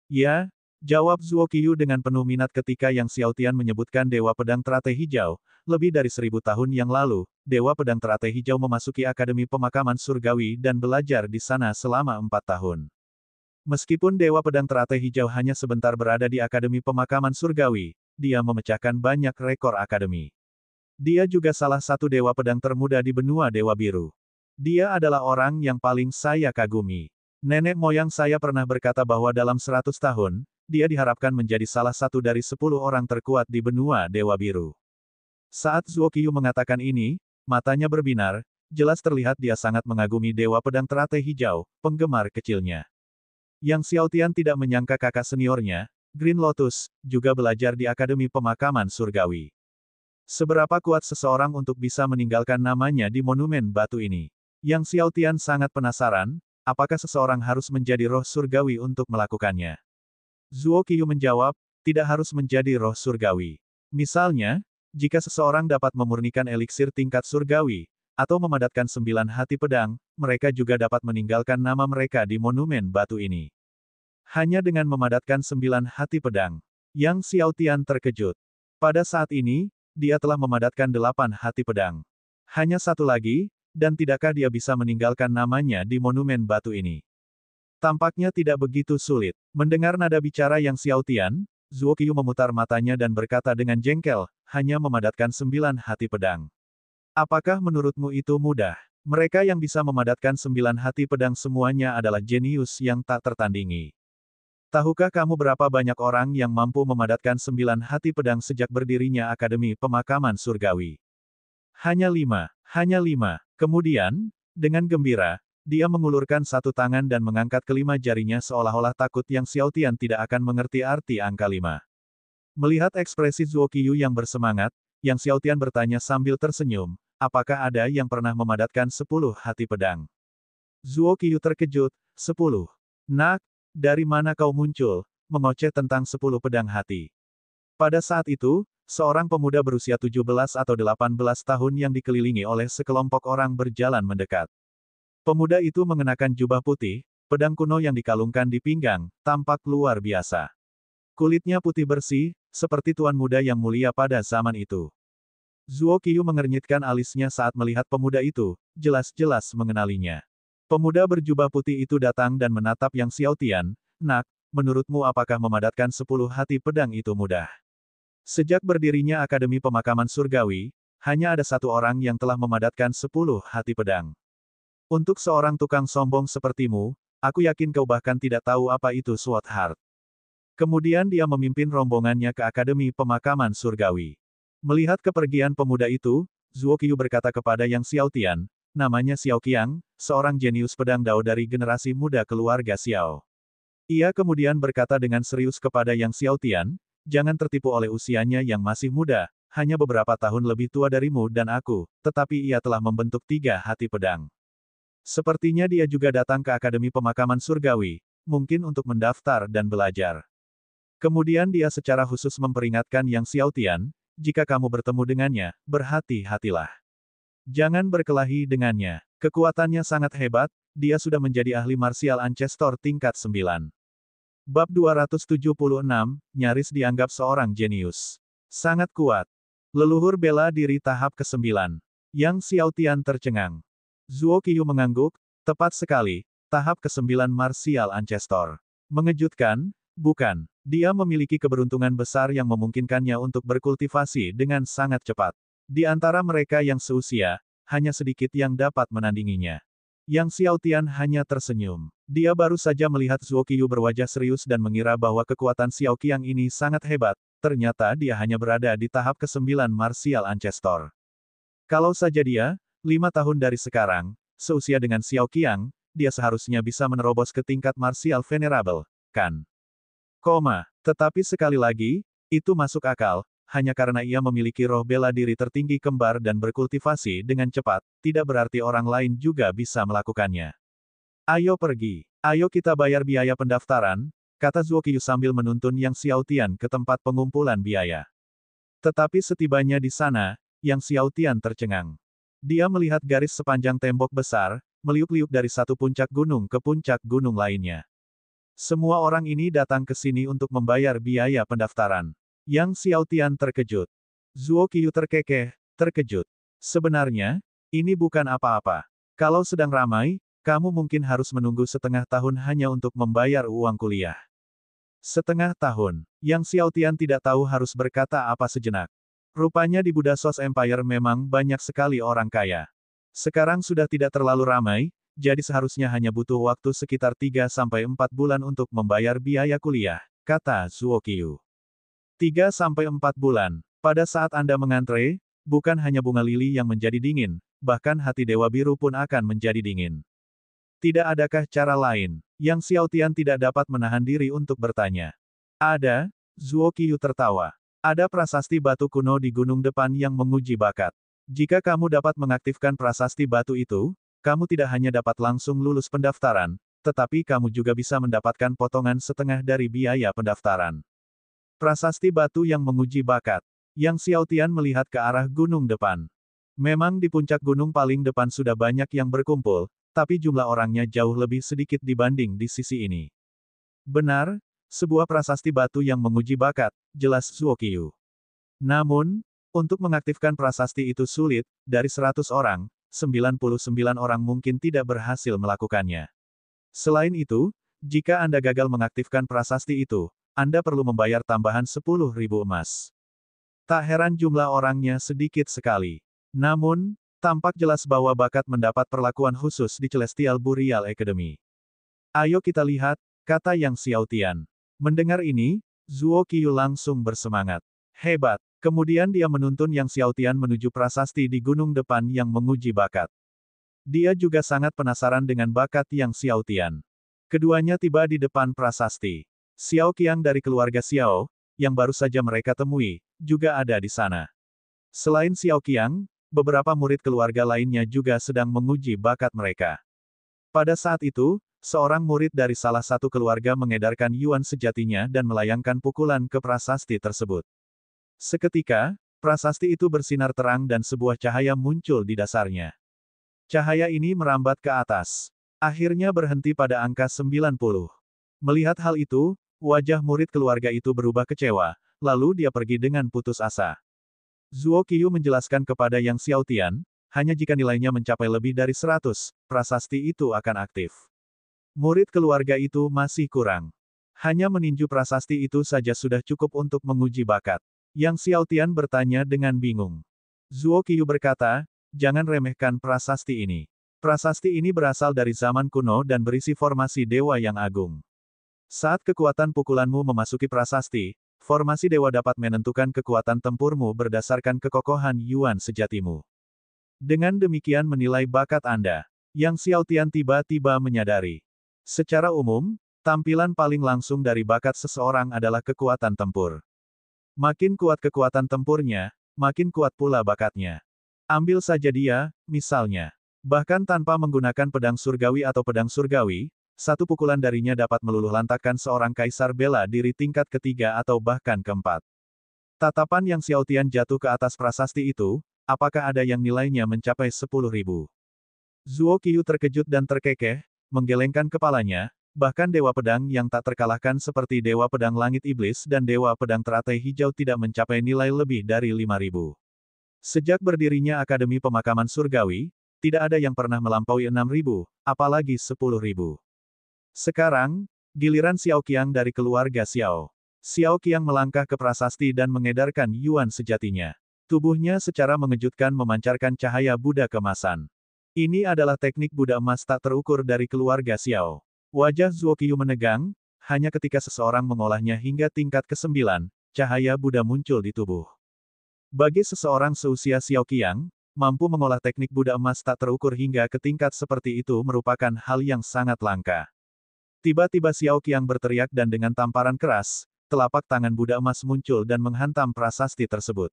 Ya, jawab Zuo Qiu dengan penuh minat ketika Yang Xiaotian menyebutkan Dewa Pedang Teratai Hijau. Lebih dari 1000 tahun yang lalu, Dewa Pedang Teratai Hijau memasuki Akademi Pemakaman Surgawi dan belajar di sana selama 4 tahun. Meskipun Dewa Pedang Teratai Hijau hanya sebentar berada di Akademi Pemakaman Surgawi, dia memecahkan banyak rekor akademi. Dia juga salah satu dewa pedang termuda di benua Dewa Biru. Dia adalah orang yang paling saya kagumi. Nenek moyang saya pernah berkata bahwa dalam 100 tahun, dia diharapkan menjadi salah satu dari 10 orang terkuat di benua Dewa Biru. Saat Zuo Qiyu mengatakan ini, matanya berbinar, jelas terlihat dia sangat mengagumi dewa pedang teratai hijau, penggemar kecilnya. Yang Xiao Tian tidak menyangka kakak seniornya, Green Lotus, juga belajar di Akademi Pemakaman Surgawi. Seberapa kuat seseorang untuk bisa meninggalkan namanya di monumen batu ini? Yang Xiao Tian sangat penasaran, apakah seseorang harus menjadi roh surgawi untuk melakukannya? Zuo Qiyu menjawab, tidak harus menjadi roh surgawi. Misalnya, jika seseorang dapat memurnikan eliksir tingkat surgawi, atau memadatkan 9 hati pedang, mereka juga dapat meninggalkan nama mereka di monumen batu ini. Hanya dengan memadatkan 9 hati pedang. Yang Xiao Tian terkejut. Pada saat ini, dia telah memadatkan 8 hati pedang. Hanya satu lagi, dan tidakkah dia bisa meninggalkan namanya di monumen batu ini? Tampaknya tidak begitu sulit. Mendengar nada bicara yang Xiao Tian, Zuo Qiyu memutar matanya dan berkata dengan jengkel, hanya memadatkan 9 hati pedang. Apakah menurutmu itu mudah? Mereka yang bisa memadatkan 9 hati pedang semuanya adalah jenius yang tak tertandingi. Tahukah kamu berapa banyak orang yang mampu memadatkan 9 hati pedang sejak berdirinya Akademi Pemakaman Surgawi? Hanya 5. Hanya 5. Kemudian, dengan gembira, dia mengulurkan satu tangan dan mengangkat kelima jarinya seolah-olah takut yang Xiao Tian tidak akan mengerti arti angka 5. Melihat ekspresi Zuo Qiyu yang bersemangat, yang Xiao Tian bertanya sambil tersenyum, apakah ada yang pernah memadatkan 10 hati pedang? Zuo Qiyu terkejut, 10. Nak, dari mana kau muncul, mengoceh tentang 10 pedang hati? Pada saat itu, seorang pemuda berusia 17 atau 18 tahun yang dikelilingi oleh sekelompok orang berjalan mendekat. Pemuda itu mengenakan jubah putih, pedang kuno yang dikalungkan di pinggang, tampak luar biasa. Kulitnya putih bersih, seperti tuan muda yang mulia pada zaman itu. Zuo Qiyu mengernyitkan alisnya saat melihat pemuda itu, jelas-jelas mengenalinya. Pemuda berjubah putih itu datang dan menatap Yang Xiao Tian, nak, menurutmu apakah memadatkan 10 hati pedang itu mudah? Sejak berdirinya Akademi Pemakaman Surgawi, hanya ada satu orang yang telah memadatkan 10 hati pedang. Untuk seorang tukang sombong sepertimu, aku yakin kau bahkan tidak tahu apa itu Sword Heart. Kemudian dia memimpin rombongannya ke Akademi Pemakaman Surgawi. Melihat kepergian pemuda itu, Zuo Qiyu berkata kepada Yang Xiao Tian, namanya Xiao Qiang, seorang jenius pedang Dao dari generasi muda keluarga Xiao. Ia kemudian berkata dengan serius kepada Yang Xiao Tian, jangan tertipu oleh usianya yang masih muda, hanya beberapa tahun lebih tua darimu dan aku, tetapi ia telah membentuk 3 hati pedang. Sepertinya dia juga datang ke Akademi Pemakaman Surgawi, mungkin untuk mendaftar dan belajar. Kemudian dia secara khusus memperingatkan Yang Xiao Tian, jika kamu bertemu dengannya, berhati-hatilah. Jangan berkelahi dengannya. Kekuatannya sangat hebat, dia sudah menjadi ahli martial ancestor tingkat 9. Bab 276, nyaris dianggap seorang jenius. Sangat kuat. Leluhur bela diri tahap ke-9. Yang Xiao Tian tercengang. Zuo Qiyu mengangguk, tepat sekali, tahap ke-9 martial ancestor. Mengejutkan, bukan? Dia memiliki keberuntungan besar yang memungkinkannya untuk berkultivasi dengan sangat cepat. Di antara mereka yang seusia, hanya sedikit yang dapat menandinginya. Yang Xiao Tian hanya tersenyum. Dia baru saja melihat Zuo Qiyu berwajah serius dan mengira bahwa kekuatan Xiao Qiang ini sangat hebat, ternyata dia hanya berada di tahap ke-9 martial ancestor. Kalau saja dia, 5 tahun dari sekarang, seusia dengan Xiao Qiang, dia seharusnya bisa menerobos ke tingkat martial venerable, kan? Tetapi sekali lagi, itu masuk akal, hanya karena ia memiliki roh bela diri tertinggi kembar dan berkultivasi dengan cepat, tidak berarti orang lain juga bisa melakukannya. Ayo pergi. Ayo kita bayar biaya pendaftaran, kata Zuo Qiyu sambil menuntun Yang Xiao Tian ke tempat pengumpulan biaya. Tetapi setibanya di sana, Yang Xiao Tian tercengang. Dia melihat garis sepanjang tembok besar, meliuk-liuk dari satu puncak gunung ke puncak gunung lainnya. Semua orang ini datang ke sini untuk membayar biaya pendaftaran. Yang Xiao Tian terkejut. Zuo Qiyu terkejut. Sebenarnya, ini bukan apa-apa. Kalau sedang ramai, kamu mungkin harus menunggu setengah tahun hanya untuk membayar uang kuliah. Setengah tahun. Yang Xiaotian tidak tahu harus berkata apa sejenak. Rupanya di Budasos Empire memang banyak sekali orang kaya. Sekarang sudah tidak terlalu ramai, jadi seharusnya hanya butuh waktu sekitar 3-4 bulan untuk membayar biaya kuliah, kata Zuo Qiu. 3-4 bulan. Pada saat Anda mengantre, bukan hanya bunga lili yang menjadi dingin, bahkan hati Dewa Biru pun akan menjadi dingin. Tidak adakah cara lain? Yang Xiaotian tidak dapat menahan diri untuk bertanya. Ada, Zuo Qiu tertawa. Ada prasasti batu kuno di gunung depan yang menguji bakat. Jika kamu dapat mengaktifkan prasasti batu itu, kamu tidak hanya dapat langsung lulus pendaftaran, tetapi kamu juga bisa mendapatkan potongan setengah dari biaya pendaftaran. Prasasti batu yang menguji bakat. Yang Xiaotian melihat ke arah gunung depan. Memang di puncak gunung paling depan sudah banyak yang berkumpul, tapi jumlah orangnya jauh lebih sedikit dibanding di sisi ini. Benar, sebuah prasasti batu yang menguji bakat, jelas Zuo Qiu. Namun, untuk mengaktifkan prasasti itu sulit, dari 100 orang, 99 orang mungkin tidak berhasil melakukannya. Selain itu, jika Anda gagal mengaktifkan prasasti itu, Anda perlu membayar tambahan 10.000 emas. Tak heran jumlah orangnya sedikit sekali. Namun, tampak jelas bahwa bakat mendapat perlakuan khusus di Celestial Burial Academy. Ayo kita lihat, kata Yang Xiaotian. Mendengar ini, Zuo Qiu langsung bersemangat. Hebat. Kemudian dia menuntun Yang Xiaotian menuju prasasti di gunung depan yang menguji bakat. Dia juga sangat penasaran dengan bakat Yang Xiaotian. Keduanya tiba di depan prasasti. Xiao Qiang dari keluarga Xiao, yang baru saja mereka temui, juga ada di sana. Selain Xiao Qiang, beberapa murid keluarga lainnya juga sedang menguji bakat mereka. Pada saat itu, seorang murid dari salah satu keluarga mengedarkan yuan sejatinya dan melayangkan pukulan ke prasasti tersebut. Seketika, prasasti itu bersinar terang dan sebuah cahaya muncul di dasarnya. Cahaya ini merambat ke atas. Akhirnya berhenti pada angka 90. Melihat hal itu, wajah murid keluarga itu berubah kecewa, lalu dia pergi dengan putus asa. Zuo Qiu menjelaskan kepada Yang Xiaotian, hanya jika nilainya mencapai lebih dari 100, prasasti itu akan aktif. Murid keluarga itu masih kurang. Hanya meninju prasasti itu saja sudah cukup untuk menguji bakat. Yang Xiaotian bertanya dengan bingung. Zuo Qiu berkata, jangan remehkan prasasti ini. Prasasti ini berasal dari zaman kuno dan berisi formasi dewa yang agung. Saat kekuatan pukulanmu memasuki prasasti, formasi dewa dapat menentukan kekuatan tempurmu berdasarkan kekokohan yuan sejatimu. Dengan demikian menilai bakat Anda. Yang Xiaotian tiba-tiba menyadari. Secara umum, tampilan paling langsung dari bakat seseorang adalah kekuatan tempur. Makin kuat kekuatan tempurnya, makin kuat pula bakatnya. Ambil saja dia, misalnya. Bahkan tanpa menggunakan pedang surgawi atau pedang surgawi, satu pukulan darinya dapat meluluhlantakkan seorang kaisar bela diri tingkat ketiga atau bahkan keempat. Tatapan Yang Xiaotian jatuh ke atas prasasti itu, apakah ada yang nilainya mencapai 10.000? Zuo Qiu terkejut dan terkekeh, menggelengkan kepalanya, bahkan Dewa Pedang yang tak terkalahkan seperti Dewa Pedang Langit Iblis dan Dewa Pedang Teratai Hijau tidak mencapai nilai lebih dari 5.000. Sejak berdirinya Akademi Pemakaman Surgawi, tidak ada yang pernah melampaui 6.000, apalagi 10.000. Sekarang, giliran Xiao Qiang dari keluarga Xiao. Xiao Qiang melangkah ke prasasti dan mengedarkan yuan sejatinya. Tubuhnya secara mengejutkan memancarkan cahaya Buddha kemasan. Ini adalah teknik Buddha emas tak terukur dari keluarga Xiao. Wajah Zuo Qiu menegang, hanya ketika seseorang mengolahnya hingga tingkat ke-9, cahaya Buddha muncul di tubuh. Bagi seseorang seusia Xiao Qiang, mampu mengolah teknik Buddha emas tak terukur hingga ke tingkat seperti itu merupakan hal yang sangat langka. Tiba-tiba Xiao Qiang berteriak dan dengan tamparan keras, telapak tangan Buddha emas muncul dan menghantam prasasti tersebut.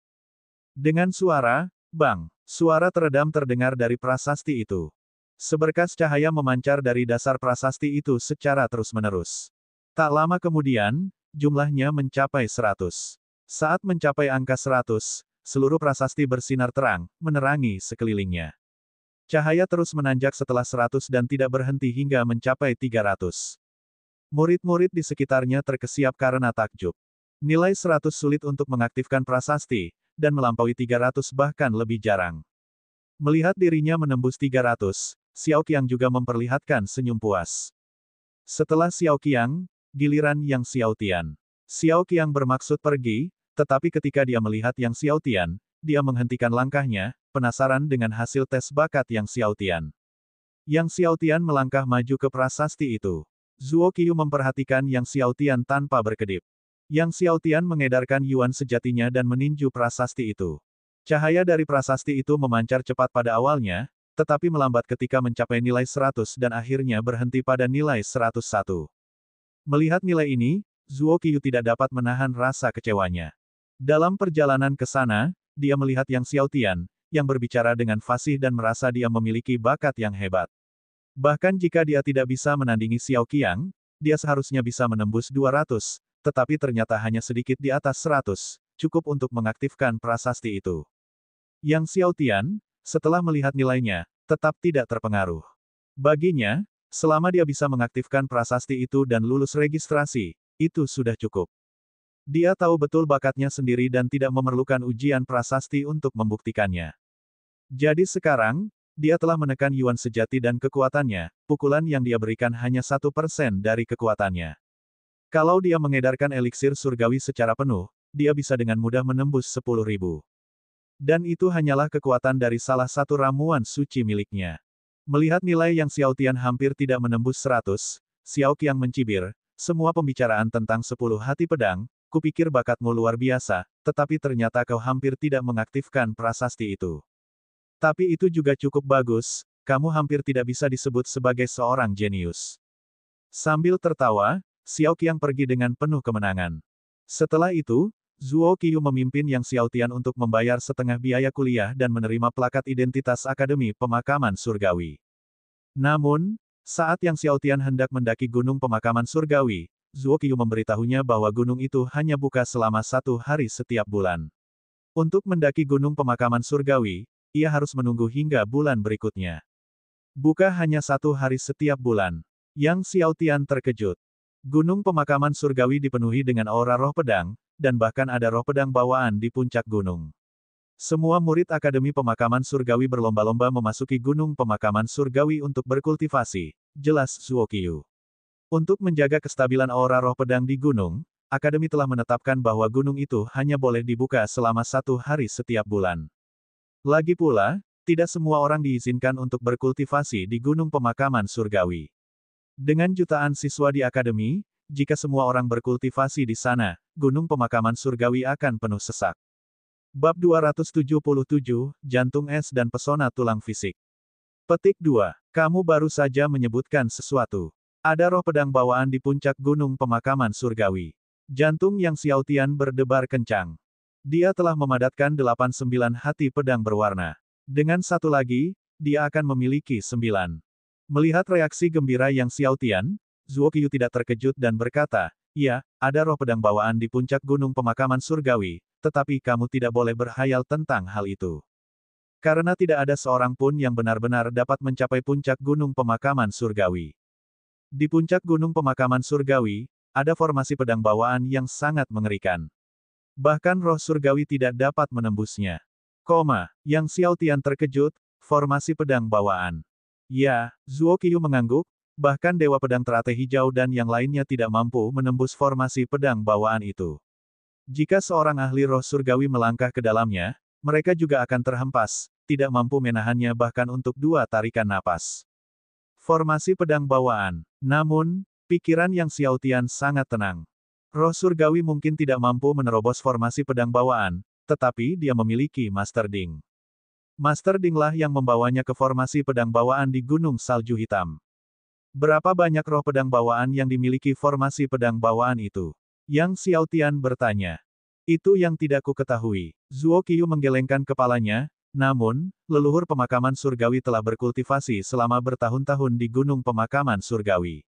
Dengan suara, bang, suara teredam terdengar dari prasasti itu. Seberkas cahaya memancar dari dasar prasasti itu secara terus-menerus. Tak lama kemudian, jumlahnya mencapai 100. Saat mencapai angka 100, seluruh prasasti bersinar terang, menerangi sekelilingnya. Cahaya terus menanjak setelah 100 dan tidak berhenti hingga mencapai 300. Murid-murid di sekitarnya terkesiap karena takjub. Nilai 100 sulit untuk mengaktifkan prasasti, dan melampaui 300 bahkan lebih jarang. Melihat dirinya menembus 300, Xiao Qiang juga memperlihatkan senyum puas. Setelah Xiao Qiang, Giliran Yang Xiaotian. Xiao Qiang bermaksud pergi, tetapi ketika dia melihat Yang Xiaotian, dia menghentikan langkahnya, penasaran dengan hasil tes bakat Yang Xiaotian. Yang Xiaotian melangkah maju ke prasasti itu. Zuo Qiyu memperhatikan Yang Xiaotian tanpa berkedip. Yang Xiaotian mengedarkan yuan sejatinya dan meninju prasasti itu. Cahaya dari prasasti itu memancar cepat pada awalnya, tetapi melambat ketika mencapai nilai 100 dan akhirnya berhenti pada nilai 101. Melihat nilai ini, Zuo Qiyu tidak dapat menahan rasa kecewanya. Dalam perjalanan ke sana, dia melihat Yang Xiaotian, yang berbicara dengan fasih dan merasa dia memiliki bakat yang hebat. Bahkan jika dia tidak bisa menandingi Xiao Qiang, dia seharusnya bisa menembus 200, tetapi ternyata hanya sedikit di atas 100, cukup untuk mengaktifkan prasasti itu. Yang Xiaotian, setelah melihat nilainya, tetap tidak terpengaruh. Baginya, selama dia bisa mengaktifkan prasasti itu dan lulus registrasi, itu sudah cukup. Dia tahu betul bakatnya sendiri dan tidak memerlukan ujian prasasti untuk membuktikannya. Jadi sekarang, dia telah menekan yuan sejati dan kekuatannya, pukulan yang dia berikan hanya 1% dari kekuatannya. Kalau dia mengedarkan eliksir surgawi secara penuh, dia bisa dengan mudah menembus 10.000. Dan itu hanyalah kekuatan dari salah satu ramuan suci miliknya. Melihat nilai Yang Xiaotian hampir tidak menembus 100, Xiao Qiang mencibir, semua pembicaraan tentang 10 hati pedang, kupikir bakatmu luar biasa, tetapi ternyata kau hampir tidak mengaktifkan prasasti itu. Tapi itu juga cukup bagus, kamu hampir tidak bisa disebut sebagai seorang jenius. Sambil tertawa, Xiao Qiang pergi dengan penuh kemenangan. Setelah itu, Zuo Qiyu memimpin Yang Xiaotian untuk membayar setengah biaya kuliah dan menerima plakat identitas Akademi Pemakaman Surgawi. Namun, saat Yang Xiaotian hendak mendaki Gunung Pemakaman Surgawi, Zuo Qiyu memberitahunya bahwa gunung itu hanya buka selama 1 hari setiap bulan. Untuk mendaki Gunung Pemakaman Surgawi, ia harus menunggu hingga bulan berikutnya. Buka hanya 1 hari setiap bulan. Yang Xiaotian terkejut. Gunung Pemakaman Surgawi dipenuhi dengan aura roh pedang, dan bahkan ada roh pedang bawaan di puncak gunung. Semua murid Akademi Pemakaman Surgawi berlomba-lomba memasuki Gunung Pemakaman Surgawi untuk berkultivasi, jelas Zuo Qiyu. Untuk menjaga kestabilan aura roh pedang di gunung, Akademi telah menetapkan bahwa gunung itu hanya boleh dibuka selama 1 hari setiap bulan. Lagi pula, tidak semua orang diizinkan untuk berkultivasi di Gunung Pemakaman Surgawi. Dengan jutaan siswa di Akademi, jika semua orang berkultivasi di sana, Gunung Pemakaman Surgawi akan penuh sesak. Bab 277, Jantung Es dan Pesona Tulang Fisik. Petik 2. Kamu baru saja menyebutkan sesuatu. Ada roh pedang bawaan di puncak Gunung Pemakaman Surgawi. Jantung Yang Xiaotian berdebar kencang. Dia telah memadatkan 89 hati pedang berwarna. Dengan satu lagi, dia akan memiliki 9. Melihat reaksi gembira Yang Xiaotian, Zuo Qiyu tidak terkejut dan berkata, "Ya, ada roh pedang bawaan di puncak Gunung Pemakaman Surgawi, tetapi kamu tidak boleh berhayal tentang hal itu. Karena tidak ada seorang pun yang benar-benar dapat mencapai puncak Gunung Pemakaman Surgawi. Di puncak Gunung Pemakaman Surgawi, ada formasi pedang bawaan yang sangat mengerikan. Bahkan roh surgawi tidak dapat menembusnya." Yang Xiaotian terkejut, formasi pedang bawaan. Ya, Zuo Qiyu mengangguk, bahkan Dewa Pedang Teratai Hijau dan yang lainnya tidak mampu menembus formasi pedang bawaan itu. Jika seorang ahli roh surgawi melangkah ke dalamnya, mereka juga akan terhempas, tidak mampu menahannya bahkan untuk 2 tarikan napas. Formasi pedang bawaan. Namun, pikiran Yang Xiaotian sangat tenang. Roh surgawi mungkin tidak mampu menerobos formasi pedang bawaan, tetapi dia memiliki Master Ding. Master Dinglah yang membawanya ke formasi pedang bawaan di Gunung Salju Hitam. Berapa banyak roh pedang bawaan yang dimiliki formasi pedang bawaan itu? Yang Xiaotian bertanya. Itu yang tidak ku ketahui. Zuo Qiyu menggelengkan kepalanya, namun, leluhur pemakaman surgawi telah berkultivasi selama bertahun-tahun di Gunung Pemakaman Surgawi.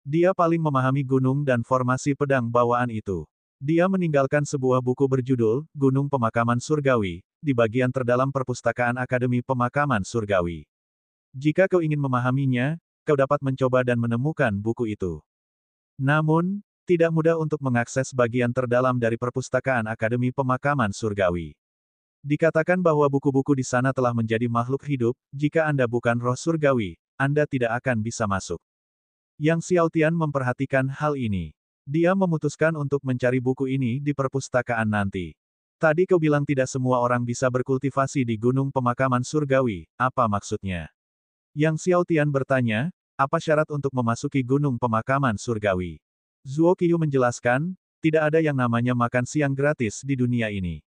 Dia paling memahami gunung dan formasi pedang bawaan itu. Dia meninggalkan sebuah buku berjudul, Gunung Pemakaman Surgawi, di bagian terdalam perpustakaan Akademi Pemakaman Surgawi. Jika kau ingin memahaminya, kau dapat mencoba dan menemukan buku itu. Namun, tidak mudah untuk mengakses bagian terdalam dari perpustakaan Akademi Pemakaman Surgawi. Dikatakan bahwa buku-buku di sana telah menjadi makhluk hidup, jika Anda bukan roh surgawi, Anda tidak akan bisa masuk. Yang Xiaotian memperhatikan hal ini. Dia memutuskan untuk mencari buku ini di perpustakaan nanti. Tadi kau bilang tidak semua orang bisa berkultivasi di Gunung Pemakaman Surgawi, apa maksudnya? Yang Xiao Tian bertanya, apa syarat untuk memasuki Gunung Pemakaman Surgawi? Zuo Qiyu menjelaskan, tidak ada yang namanya makan siang gratis di dunia ini.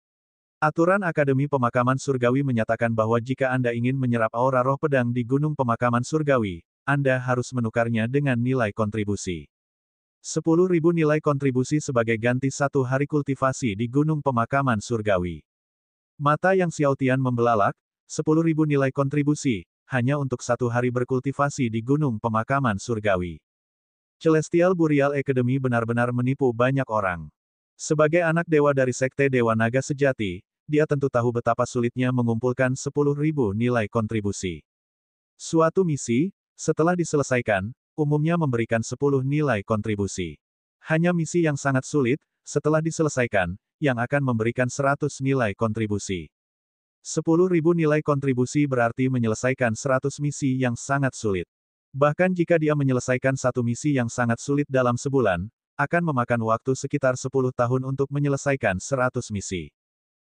Aturan Akademi Pemakaman Surgawi menyatakan bahwa jika Anda ingin menyerap aura roh pedang di Gunung Pemakaman Surgawi, Anda harus menukarnya dengan nilai kontribusi. 10.000 nilai kontribusi sebagai ganti 1 hari kultivasi di Gunung Pemakaman Surgawi. Mata yang Xiao Tian membelalak, 10.000 nilai kontribusi, hanya untuk 1 hari berkultivasi di Gunung Pemakaman Surgawi. Celestial Burial Academy benar-benar menipu banyak orang. Sebagai anak dewa dari Sekte Dewa Naga Sejati, dia tentu tahu betapa sulitnya mengumpulkan 10.000 nilai kontribusi. Suatu misi, setelah diselesaikan, umumnya memberikan 10 nilai kontribusi. Hanya misi yang sangat sulit, setelah diselesaikan, yang akan memberikan 100 nilai kontribusi. 10.000 nilai kontribusi berarti menyelesaikan 100 misi yang sangat sulit. Bahkan jika dia menyelesaikan satu misi yang sangat sulit dalam sebulan, akan memakan waktu sekitar 10 tahun untuk menyelesaikan 100 misi.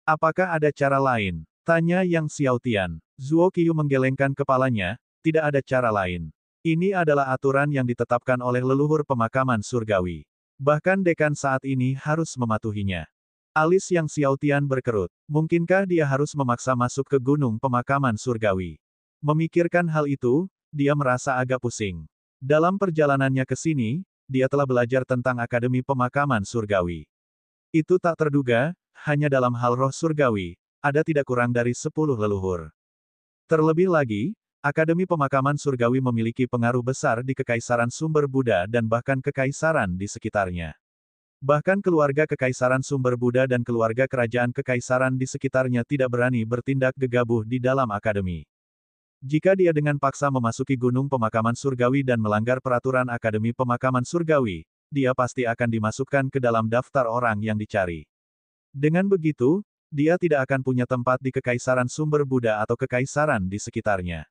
Apakah ada cara lain? Tanya Yang Xiao Tian. Zuo Qiyu menggelengkan kepalanya, tidak ada cara lain. Ini adalah aturan yang ditetapkan oleh leluhur pemakaman surgawi. Bahkan dekan saat ini harus mematuhinya. Alis Yang Xiao Tian berkerut. Mungkinkah dia harus memaksa masuk ke gunung pemakaman surgawi? Memikirkan hal itu, dia merasa agak pusing. Dalam perjalanannya ke sini, dia telah belajar tentang Akademi Pemakaman Surgawi. Itu tak terduga, hanya dalam hal roh surgawi, ada tidak kurang dari 10 leluhur. Terlebih lagi, Akademi Pemakaman Surgawi memiliki pengaruh besar di Kekaisaran Sumber Buddha dan bahkan Kekaisaran di sekitarnya. Bahkan keluarga Kekaisaran Sumber Buddha dan keluarga kerajaan Kekaisaran di sekitarnya tidak berani bertindak gegabah di dalam akademi. Jika dia dengan paksa memasuki Gunung Pemakaman Surgawi dan melanggar peraturan Akademi Pemakaman Surgawi, dia pasti akan dimasukkan ke dalam daftar orang yang dicari. Dengan begitu, dia tidak akan punya tempat di Kekaisaran Sumber Buddha atau Kekaisaran di sekitarnya.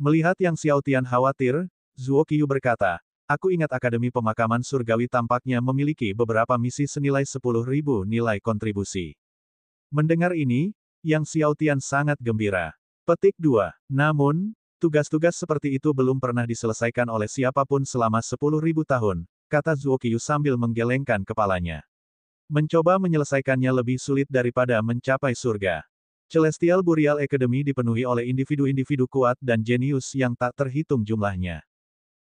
Melihat Yang Xiao Tian khawatir, Zuo Qiyu berkata, aku ingat Akademi Pemakaman Surgawi tampaknya memiliki beberapa misi senilai 10.000 nilai kontribusi. Mendengar ini, Yang Xiao Tian sangat gembira. Petik 2. Namun, tugas-tugas seperti itu belum pernah diselesaikan oleh siapapun selama 10.000 tahun, kata Zuo Qiyu sambil menggelengkan kepalanya. Mencoba menyelesaikannya lebih sulit daripada mencapai surga. Celestial Burial Academy dipenuhi oleh individu-individu kuat dan jenius yang tak terhitung jumlahnya.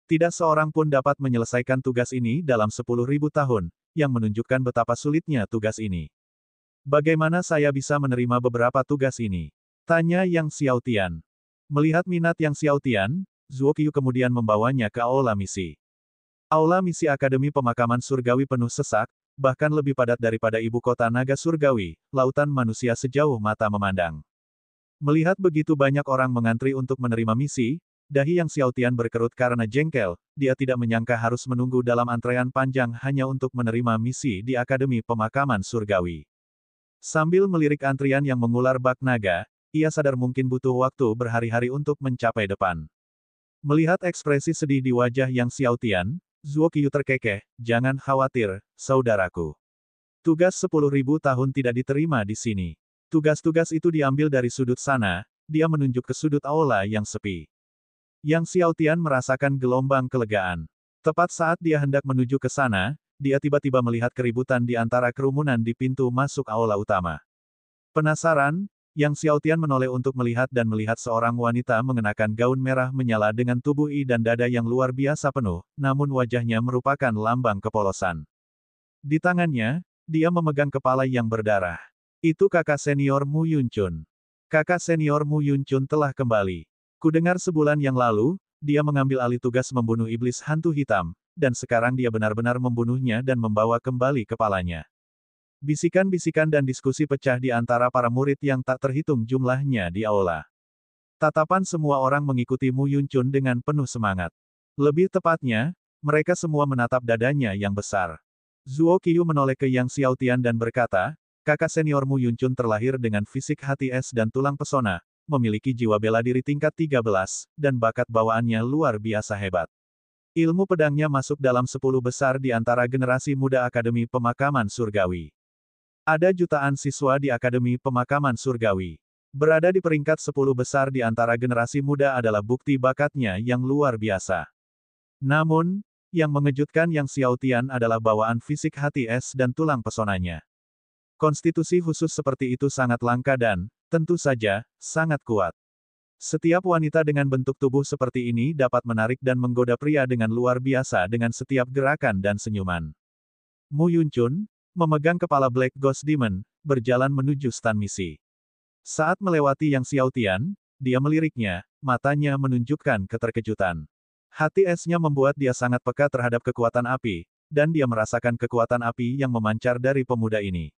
Tidak seorang pun dapat menyelesaikan tugas ini dalam 10.000 tahun, yang menunjukkan betapa sulitnya tugas ini. Bagaimana saya bisa menerima beberapa tugas ini? Tanya Yang Xiao Tian. Melihat minat Yang Xiao Tian, Zuo Qiyu kemudian membawanya ke aula misi. Aula misi Akademi Pemakaman Surgawi penuh sesak, bahkan lebih padat daripada ibu kota naga surgawi, lautan manusia sejauh mata memandang. Melihat begitu banyak orang mengantri untuk menerima misi, dahi Yang Xiao Tian berkerut karena jengkel, dia tidak menyangka harus menunggu dalam antrean panjang hanya untuk menerima misi di Akademi Pemakaman Surgawi. Sambil melirik antrian yang mengular bak naga, ia sadar mungkin butuh waktu berhari-hari untuk mencapai depan. Melihat ekspresi sedih di wajah Yang Xiao Tian, Zuo Qiyu terkekeh, jangan khawatir, saudaraku. Tugas 10.000 tahun tidak diterima di sini. Tugas-tugas itu diambil dari sudut sana, dia menunjuk ke sudut aula yang sepi. Yang Xiao Tian merasakan gelombang kelegaan. Tepat saat dia hendak menuju ke sana, dia tiba-tiba melihat keributan di antara kerumunan di pintu masuk aula utama. Penasaran, Yang Xiao Tian menoleh untuk melihat dan melihat seorang wanita mengenakan gaun merah menyala dengan tubuh dan dada yang luar biasa penuh, namun wajahnya merupakan lambang kepolosan. Di tangannya, dia memegang kepala yang berdarah. Itu kakak senior Mu Yunchun. Kakak senior Mu Yunchun telah kembali. Kudengar sebulan yang lalu, dia mengambil alih tugas membunuh iblis hantu hitam, dan sekarang dia benar-benar membunuhnya dan membawa kembali kepalanya. Bisikan-bisikan dan diskusi pecah di antara para murid yang tak terhitung jumlahnya di aula. Tatapan semua orang mengikuti Mu Yunchun dengan penuh semangat. Lebih tepatnya, mereka semua menatap dadanya yang besar. Zuo Qiyu menoleh ke Yang Xiao Tian dan berkata, kakak senior Mu Yunchun terlahir dengan fisik hati es dan tulang pesona, memiliki jiwa bela diri tingkat 13, dan bakat bawaannya luar biasa hebat. Ilmu pedangnya masuk dalam 10 besar di antara generasi muda Akademi Pemakaman Surgawi. Ada jutaan siswa di Akademi Pemakaman Surgawi. Berada di peringkat 10 besar di antara generasi muda adalah bukti bakatnya yang luar biasa. Namun, yang mengejutkan Yang Xiaotian adalah bawaan fisik hati es dan tulang pesonanya. Konstitusi khusus seperti itu sangat langka dan, tentu saja, sangat kuat. Setiap wanita dengan bentuk tubuh seperti ini dapat menarik dan menggoda pria dengan luar biasa dengan setiap gerakan dan senyuman. Mu Yunchun, memegang kepala Black Ghost Demon, berjalan menuju stan misi. Saat melewati Yang Xiaotian, dia meliriknya, matanya menunjukkan keterkejutan. Hati esnya membuat dia sangat peka terhadap kekuatan api, dan dia merasakan kekuatan api yang memancar dari pemuda ini.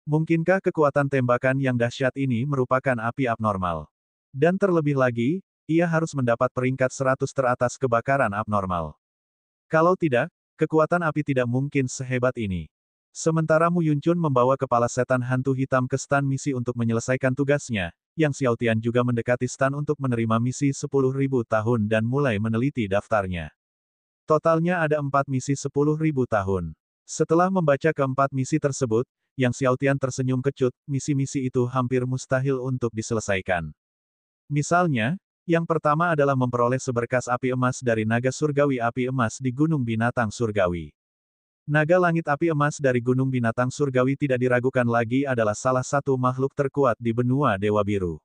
Mungkinkah kekuatan tembakan yang dahsyat ini merupakan api abnormal? Dan terlebih lagi, ia harus mendapat peringkat 100 teratas kebakaran abnormal. Kalau tidak, kekuatan api tidak mungkin sehebat ini. Sementara Mu Yunchun membawa kepala setan hantu hitam ke stan misi untuk menyelesaikan tugasnya, Yang Xiaotian juga mendekati stan untuk menerima misi 10.000 tahun dan mulai meneliti daftarnya. Totalnya ada 4 misi 10.000 tahun. Setelah membaca keempat misi tersebut, Yang Xiaotian tersenyum kecut, misi-misi itu hampir mustahil untuk diselesaikan. Misalnya, yang pertama adalah memperoleh seberkas api emas dari naga surgawi api emas di Gunung Binatang Surgawi. Naga langit api emas dari Gunung Binatang Surgawi tidak diragukan lagi adalah salah satu makhluk terkuat di benua Dewa Biru.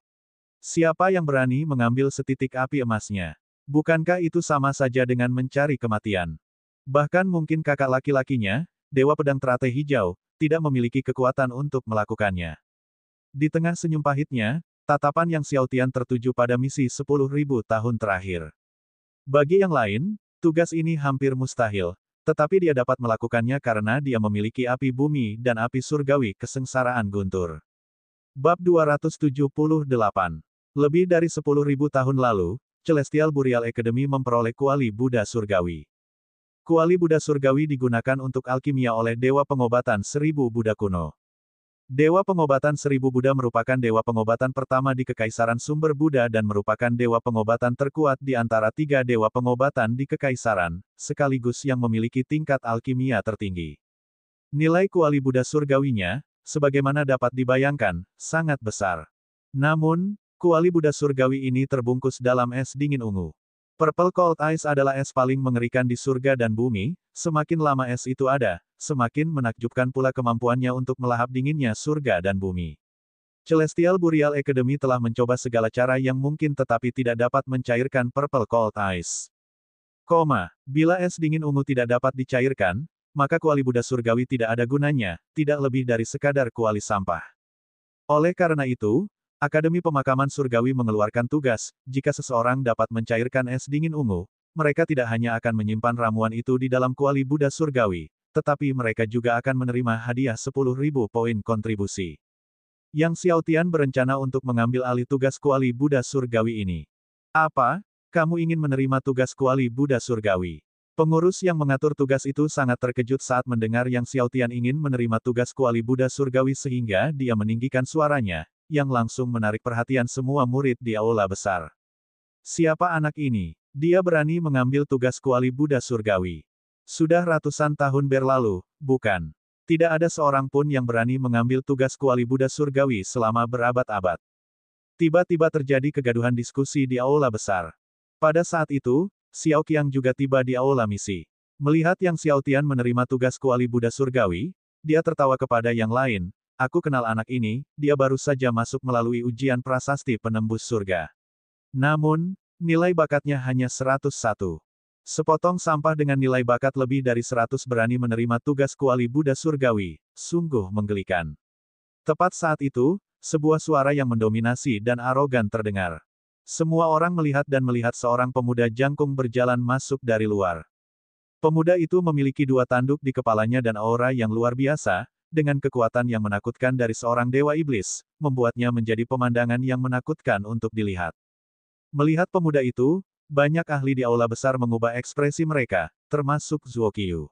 Siapa yang berani mengambil setitik api emasnya? Bukankah itu sama saja dengan mencari kematian? Bahkan mungkin kakak laki-lakinya, Dewa Pedang Teratai Hijau, tidak memiliki kekuatan untuk melakukannya. Di tengah senyum pahitnya, tatapan Yang Xiaotian tertuju pada misi 10.000 tahun terakhir. Bagi yang lain, tugas ini hampir mustahil, tetapi dia dapat melakukannya karena dia memiliki api bumi dan api surgawi kesengsaraan guntur. Bab 278. Lebih dari 10.000 tahun lalu, Celestial Burial Academy memperoleh kuali Buddha Surgawi. Kuali Buddha Surgawi digunakan untuk alkimia oleh Dewa Pengobatan 1000 Buddha kuno. Dewa Pengobatan 1000 Buddha merupakan dewa pengobatan pertama di Kekaisaran Sumber Buddha dan merupakan dewa pengobatan terkuat di antara 3 dewa pengobatan di Kekaisaran, sekaligus yang memiliki tingkat alkimia tertinggi. Nilai kuali Buddha surgawinya, sebagaimana dapat dibayangkan, sangat besar. Namun, kuali Buddha surgawi ini terbungkus dalam es dingin ungu. Purple Cold Ice adalah es paling mengerikan di surga dan bumi, semakin lama es itu ada, semakin menakjubkan pula kemampuannya untuk melahap dinginnya surga dan bumi. Celestial Burial Academy telah mencoba segala cara yang mungkin tetapi tidak dapat mencairkan Purple Cold Ice. Bila es dingin ungu tidak dapat dicairkan, maka kuali Buddha surgawi tidak ada gunanya, tidak lebih dari sekadar kuali sampah. Oleh karena itu, Akademi Pemakaman Surgawi mengeluarkan tugas, jika seseorang dapat mencairkan es dingin ungu, mereka tidak hanya akan menyimpan ramuan itu di dalam kuali Buddha Surgawi, tetapi mereka juga akan menerima hadiah 10.000 poin kontribusi. Yang Xiaotian berencana untuk mengambil alih tugas kuali Buddha Surgawi ini. Apa? Kamu ingin menerima tugas kuali Buddha Surgawi? Pengurus yang mengatur tugas itu sangat terkejut saat mendengar Yang Xiaotian ingin menerima tugas kuali Buddha Surgawi sehingga dia meninggikan suaranya, yang langsung menarik perhatian semua murid di aula besar. Siapa anak ini? Dia berani mengambil tugas kuali Buddha Surgawi. Sudah ratusan tahun berlalu, bukan? Tidak ada seorang pun yang berani mengambil tugas kuali Buddha Surgawi selama berabad-abad. Tiba-tiba terjadi kegaduhan diskusi di aula besar. Pada saat itu, Xiao Qiang juga tiba di aula misi. Melihat Yang Xiaotian menerima tugas kuali Buddha Surgawi, dia tertawa kepada yang lain. Aku kenal anak ini, dia baru saja masuk melalui ujian prasasti penembus surga. Namun, nilai bakatnya hanya 101. Sepotong sampah dengan nilai bakat lebih dari 100 berani menerima tugas kuali Buddha Surgawi, sungguh menggelikan. Tepat saat itu, sebuah suara yang mendominasi dan arogan terdengar. Semua orang melihat dan melihat seorang pemuda jangkung berjalan masuk dari luar. Pemuda itu memiliki 2 tanduk di kepalanya dan aura yang luar biasa, dengan kekuatan yang menakutkan dari seorang dewa iblis, membuatnya menjadi pemandangan yang menakutkan untuk dilihat. Melihat pemuda itu, banyak ahli di aula besar mengubah ekspresi mereka, termasuk Zuo Qiu.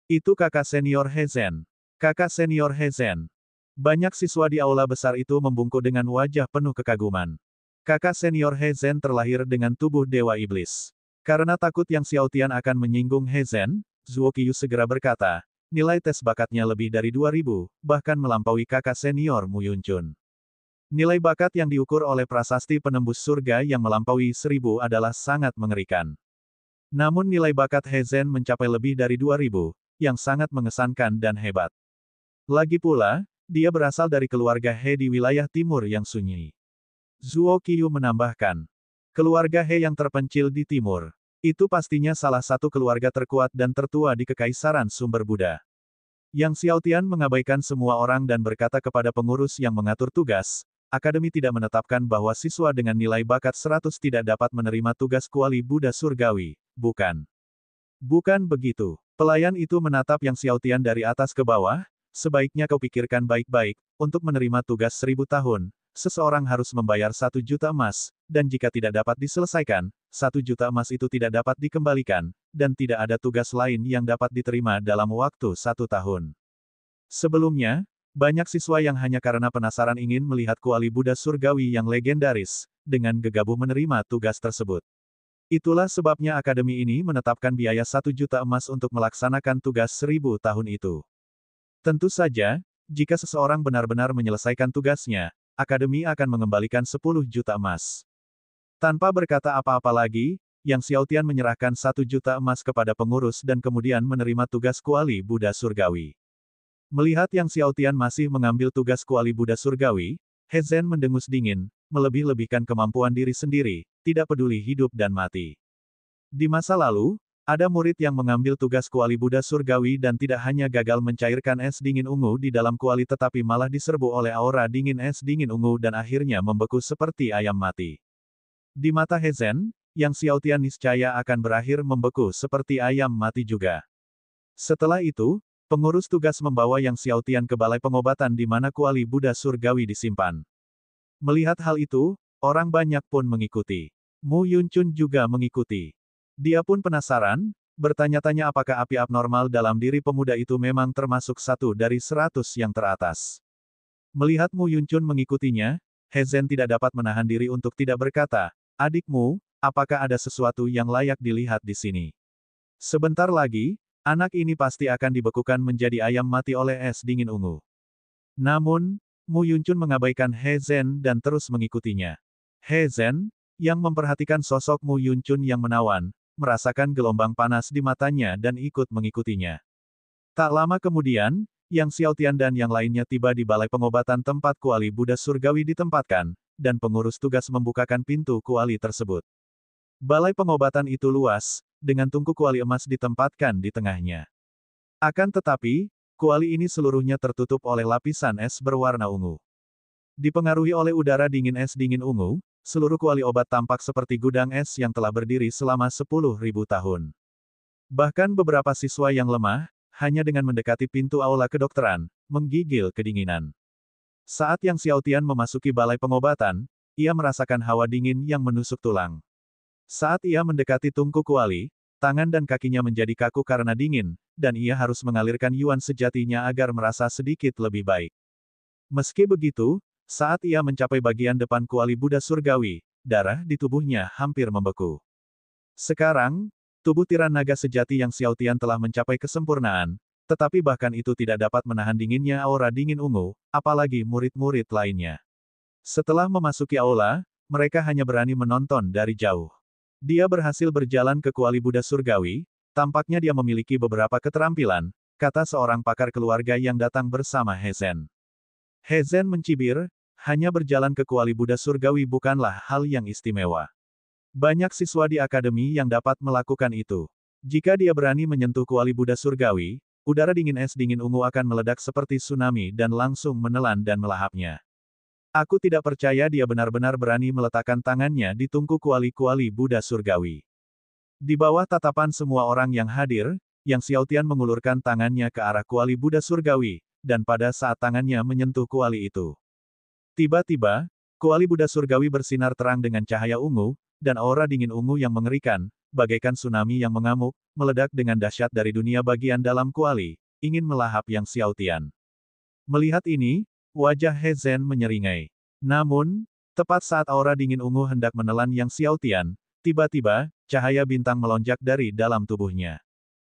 Itu kakak senior He Zhen. Kakak senior He Zhen. Banyak siswa di aula besar itu membungkuk dengan wajah penuh kekaguman. Kakak senior He Zhen terlahir dengan tubuh dewa iblis. Karena takut Yang Xiaotian akan menyinggung He Zhen, Zuo Qiu segera berkata, nilai tes bakatnya lebih dari 2000, bahkan melampaui kakak senior Mu Yunchun. Nilai bakat yang diukur oleh prasasti penembus surga yang melampaui 1000 adalah sangat mengerikan. Namun nilai bakat He Zhen mencapai lebih dari 2000, yang sangat mengesankan dan hebat. Lagi pula, dia berasal dari keluarga He di wilayah timur yang sunyi. Zuo Qiu menambahkan, keluarga He yang terpencil di timur. Itu pastinya salah satu keluarga terkuat dan tertua di Kekaisaran Sumber Buddha. Yang Xiaotian mengabaikan semua orang dan berkata kepada pengurus yang mengatur tugas, Akademi tidak menetapkan bahwa siswa dengan nilai bakat 100 tidak dapat menerima tugas kuali Buddha Surgawi, bukan? Bukan begitu. Pelayan itu menatap Yang Xiaotian dari atas ke bawah, sebaiknya kau pikirkan baik-baik, untuk menerima tugas 1000 tahun, seseorang harus membayar 1 juta emas, dan jika tidak dapat diselesaikan, 1 juta emas itu tidak dapat dikembalikan, dan tidak ada tugas lain yang dapat diterima dalam waktu 1 tahun. Sebelumnya, banyak siswa yang hanya karena penasaran ingin melihat kuali Buddha Surgawi yang legendaris, dengan gegabah menerima tugas tersebut. Itulah sebabnya akademi ini menetapkan biaya 1 juta emas untuk melaksanakan tugas 1000 tahun itu. Tentu saja, jika seseorang benar-benar menyelesaikan tugasnya, akademi akan mengembalikan 10 juta emas. Tanpa berkata apa-apa lagi, Yang Xiaotian menyerahkan 1 juta emas kepada pengurus dan kemudian menerima tugas kuali Buddha Surgawi. Melihat Yang Xiaotian masih mengambil tugas kuali Buddha Surgawi, He Zhen mendengus dingin, melebih-lebihkan kemampuan diri sendiri, tidak peduli hidup dan mati. Di masa lalu, ada murid yang mengambil tugas kuali Buddha Surgawi dan tidak hanya gagal mencairkan es dingin ungu di dalam kuali tetapi malah diserbu oleh aura dingin es dingin ungu dan akhirnya membeku seperti ayam mati. Di mata He Zhen, Yang Xiaotian niscaya akan berakhir membeku seperti ayam mati juga. Setelah itu, pengurus tugas membawa Yang Xiaotian ke balai pengobatan di mana kuali Buddha Surgawi disimpan. Melihat hal itu, orang banyak pun mengikuti. Mu Yunchun juga mengikuti. Dia pun penasaran, bertanya-tanya apakah api abnormal dalam diri pemuda itu memang termasuk satu dari 100 yang teratas. Melihat Mu Yunchun mengikutinya, He Zhen tidak dapat menahan diri untuk tidak berkata, adikmu, apakah ada sesuatu yang layak dilihat di sini? Sebentar lagi, anak ini pasti akan dibekukan menjadi ayam mati oleh es dingin ungu. Namun, Mu Yunchun mengabaikan He Zhen dan terus mengikutinya. He Zhen, yang memperhatikan sosok Mu Yunchun yang menawan, merasakan gelombang panas di matanya dan ikut mengikutinya. Tak lama kemudian, Yang Xiaotian dan yang lainnya tiba di balai pengobatan tempat kuali Buddha Surgawi ditempatkan, dan pengurus tugas membukakan pintu kuali tersebut. Balai pengobatan itu luas, dengan tungku kuali emas ditempatkan di tengahnya. Akan tetapi, kuali ini seluruhnya tertutup oleh lapisan es berwarna ungu. Dipengaruhi oleh udara dingin es dingin ungu, seluruh kuali obat tampak seperti gudang es yang telah berdiri selama 10.000 tahun. Bahkan beberapa siswa yang lemah, hanya dengan mendekati pintu aula kedokteran, menggigil kedinginan. Saat Yang Xiaotian memasuki balai pengobatan, ia merasakan hawa dingin yang menusuk tulang. Saat ia mendekati tungku kuali, tangan dan kakinya menjadi kaku karena dingin, dan ia harus mengalirkan yuan sejatinya agar merasa sedikit lebih baik. Meski begitu, saat ia mencapai bagian depan kuali Buddha Surgawi, darah di tubuhnya hampir membeku. Sekarang, tubuh tiran naga sejati Yang Xiaotian telah mencapai kesempurnaan, tetapi bahkan itu tidak dapat menahan dinginnya aura dingin ungu, apalagi murid-murid lainnya. Setelah memasuki aula, mereka hanya berani menonton dari jauh. Dia berhasil berjalan ke kuali Buddha Surgawi, tampaknya dia memiliki beberapa keterampilan, kata seorang pakar keluarga yang datang bersama He Zhen. He Zhen mencibir, hanya berjalan ke kuali Buddha Surgawi bukanlah hal yang istimewa. Banyak siswa di akademi yang dapat melakukan itu. Jika dia berani menyentuh kuali Buddha Surgawi, udara dingin es dingin ungu akan meledak seperti tsunami dan langsung menelan dan melahapnya. Aku tidak percaya dia benar-benar berani meletakkan tangannya di tungku kuali-kuali Buddha Surgawi. Di bawah tatapan semua orang yang hadir, Yang Xiaotian mengulurkan tangannya ke arah kuali Buddha Surgawi, dan pada saat tangannya menyentuh kuali itu, tiba-tiba, kuali Buddha Surgawi bersinar terang dengan cahaya ungu, dan aura dingin ungu yang mengerikan, bagaikan tsunami yang mengamuk, meledak dengan dahsyat dari dunia bagian dalam kuali, ingin melahap Yang Xiaotian. Melihat ini, wajah He Zhen menyeringai. Namun, tepat saat aura dingin ungu hendak menelan Yang Xiaotian, Tiba-tiba, cahaya bintang melonjak dari dalam tubuhnya.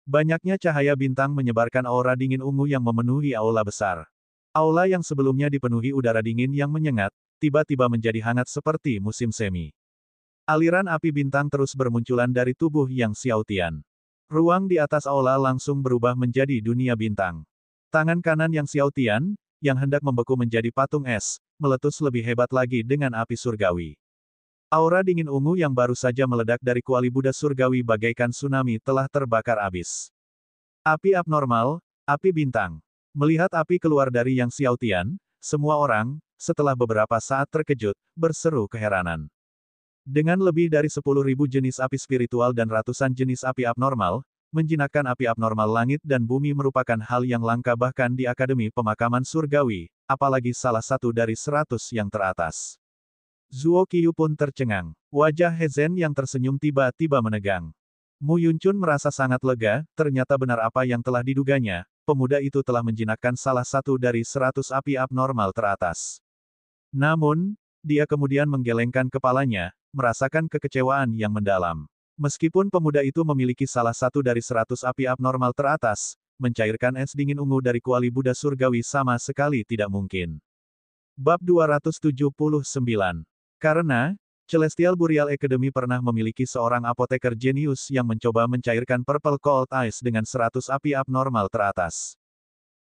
Banyaknya cahaya bintang menyebarkan aura dingin ungu yang memenuhi aula besar. Aula yang sebelumnya dipenuhi udara dingin yang menyengat, tiba-tiba menjadi hangat seperti musim semi. Aliran api bintang terus bermunculan dari tubuh Yang Xiaotian. Ruang di atas aula langsung berubah menjadi dunia bintang. Tangan kanan Yang Xiaotian, yang hendak membeku menjadi patung es, meletus lebih hebat lagi dengan api surgawi. Aura dingin ungu yang baru saja meledak dari kuali Buddha surgawi bagaikan tsunami telah terbakar habis. Api abnormal, api bintang. Melihat api keluar dari Yang Xiaotian, semua orang, setelah beberapa saat terkejut, berseru keheranan. Dengan lebih dari 10.000 jenis api spiritual dan ratusan jenis api abnormal, menjinakkan api abnormal langit dan bumi merupakan hal yang langka bahkan di Akademi Pemakaman Surgawi, apalagi salah satu dari 100 yang teratas. Zuo Qiyu pun tercengang. Wajah He Zhen yang tersenyum tiba-tiba menegang. Mu Yuncun merasa sangat lega, ternyata benar apa yang telah diduganya, pemuda itu telah menjinakkan salah satu dari 100 api abnormal teratas. Namun, dia kemudian menggelengkan kepalanya, merasakan kekecewaan yang mendalam. Meskipun pemuda itu memiliki salah satu dari 100 api abnormal teratas, mencairkan es dingin ungu dari kuali Buddha surgawi sama sekali tidak mungkin. Bab 279. Karena, Celestial Burial Academy pernah memiliki seorang apoteker jenius yang mencoba mencairkan Purple Cold Ice dengan 100 api abnormal teratas.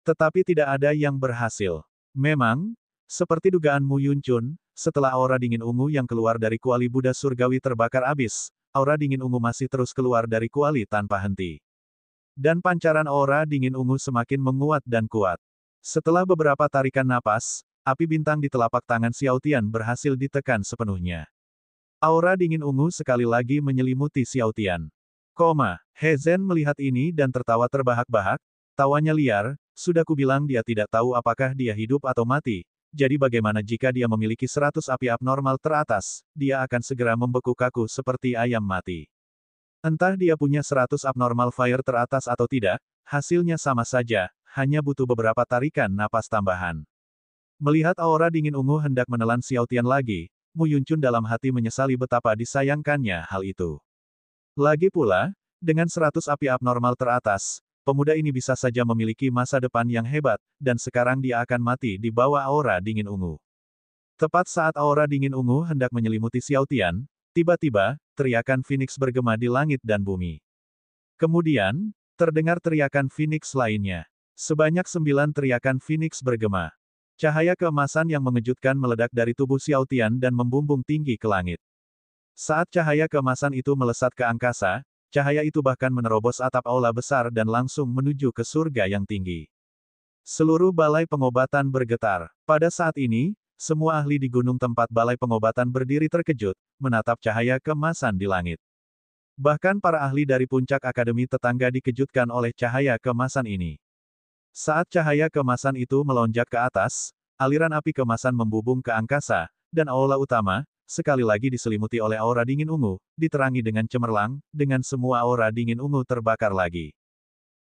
Tetapi tidak ada yang berhasil. Memang, seperti dugaan Mu Yuncun, setelah aura dingin ungu yang keluar dari kuali Buddha surgawi terbakar habis, aura dingin ungu masih terus keluar dari kuali tanpa henti. Dan pancaran aura dingin ungu semakin menguat dan kuat. Setelah beberapa tarikan napas, api bintang di telapak tangan Xiaotian berhasil ditekan sepenuhnya. Aura dingin ungu sekali lagi menyelimuti Xiaotian. He Zhen melihat ini dan tertawa terbahak-bahak, tawanya liar, sudah kubilang dia tidak tahu apakah dia hidup atau mati, jadi bagaimana jika dia memiliki 100 api abnormal teratas, dia akan segera membeku kaku seperti ayam mati. Entah dia punya 100 abnormal fire teratas atau tidak, hasilnya sama saja, hanya butuh beberapa tarikan napas tambahan. Melihat aura dingin ungu hendak menelan Xiaotian lagi, Mu Yuncun dalam hati menyesali betapa disayangkannya hal itu. Lagi pula, dengan 100 api abnormal teratas, pemuda ini bisa saja memiliki masa depan yang hebat, dan sekarang dia akan mati di bawah aura dingin ungu. Tepat saat aura dingin ungu hendak menyelimuti Xiaotian, tiba-tiba, teriakan Phoenix bergema di langit dan bumi. Kemudian, terdengar teriakan Phoenix lainnya. Sebanyak 9 teriakan Phoenix bergema. Cahaya keemasan yang mengejutkan meledak dari tubuh Xiaotian dan membumbung tinggi ke langit. Saat cahaya keemasan itu melesat ke angkasa, cahaya itu bahkan menerobos atap aula besar dan langsung menuju ke surga yang tinggi. Seluruh balai pengobatan bergetar. Pada saat ini, semua ahli di gunung tempat balai pengobatan berdiri terkejut, menatap cahaya keemasan di langit. Bahkan para ahli dari puncak akademi tetangga dikejutkan oleh cahaya keemasan ini. Saat cahaya keemasan itu melonjak ke atas, aliran api keemasan membubung ke angkasa, dan aula utama, sekali lagi diselimuti oleh aura dingin ungu, diterangi dengan cemerlang, dengan semua aura dingin ungu terbakar lagi.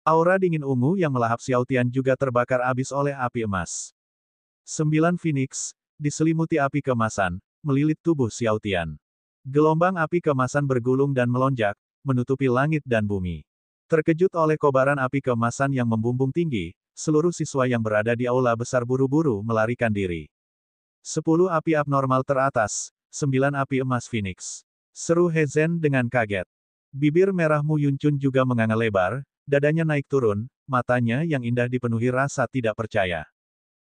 Aura dingin ungu yang melahap Xiaotian juga terbakar habis oleh api emas. 9 Phoenix, diselimuti api keemasan, melilit tubuh Xiaotian. Gelombang api keemasan bergulung dan melonjak, menutupi langit dan bumi. Terkejut oleh kobaran api keemasan yang membumbung tinggi, seluruh siswa yang berada di aula besar buru-buru melarikan diri. 10 api abnormal teratas, 9 api emas Phoenix. Seru He Zhen dengan kaget. Bibir merah Mu Yuncun juga menganga lebar, dadanya naik turun, matanya yang indah dipenuhi rasa tidak percaya.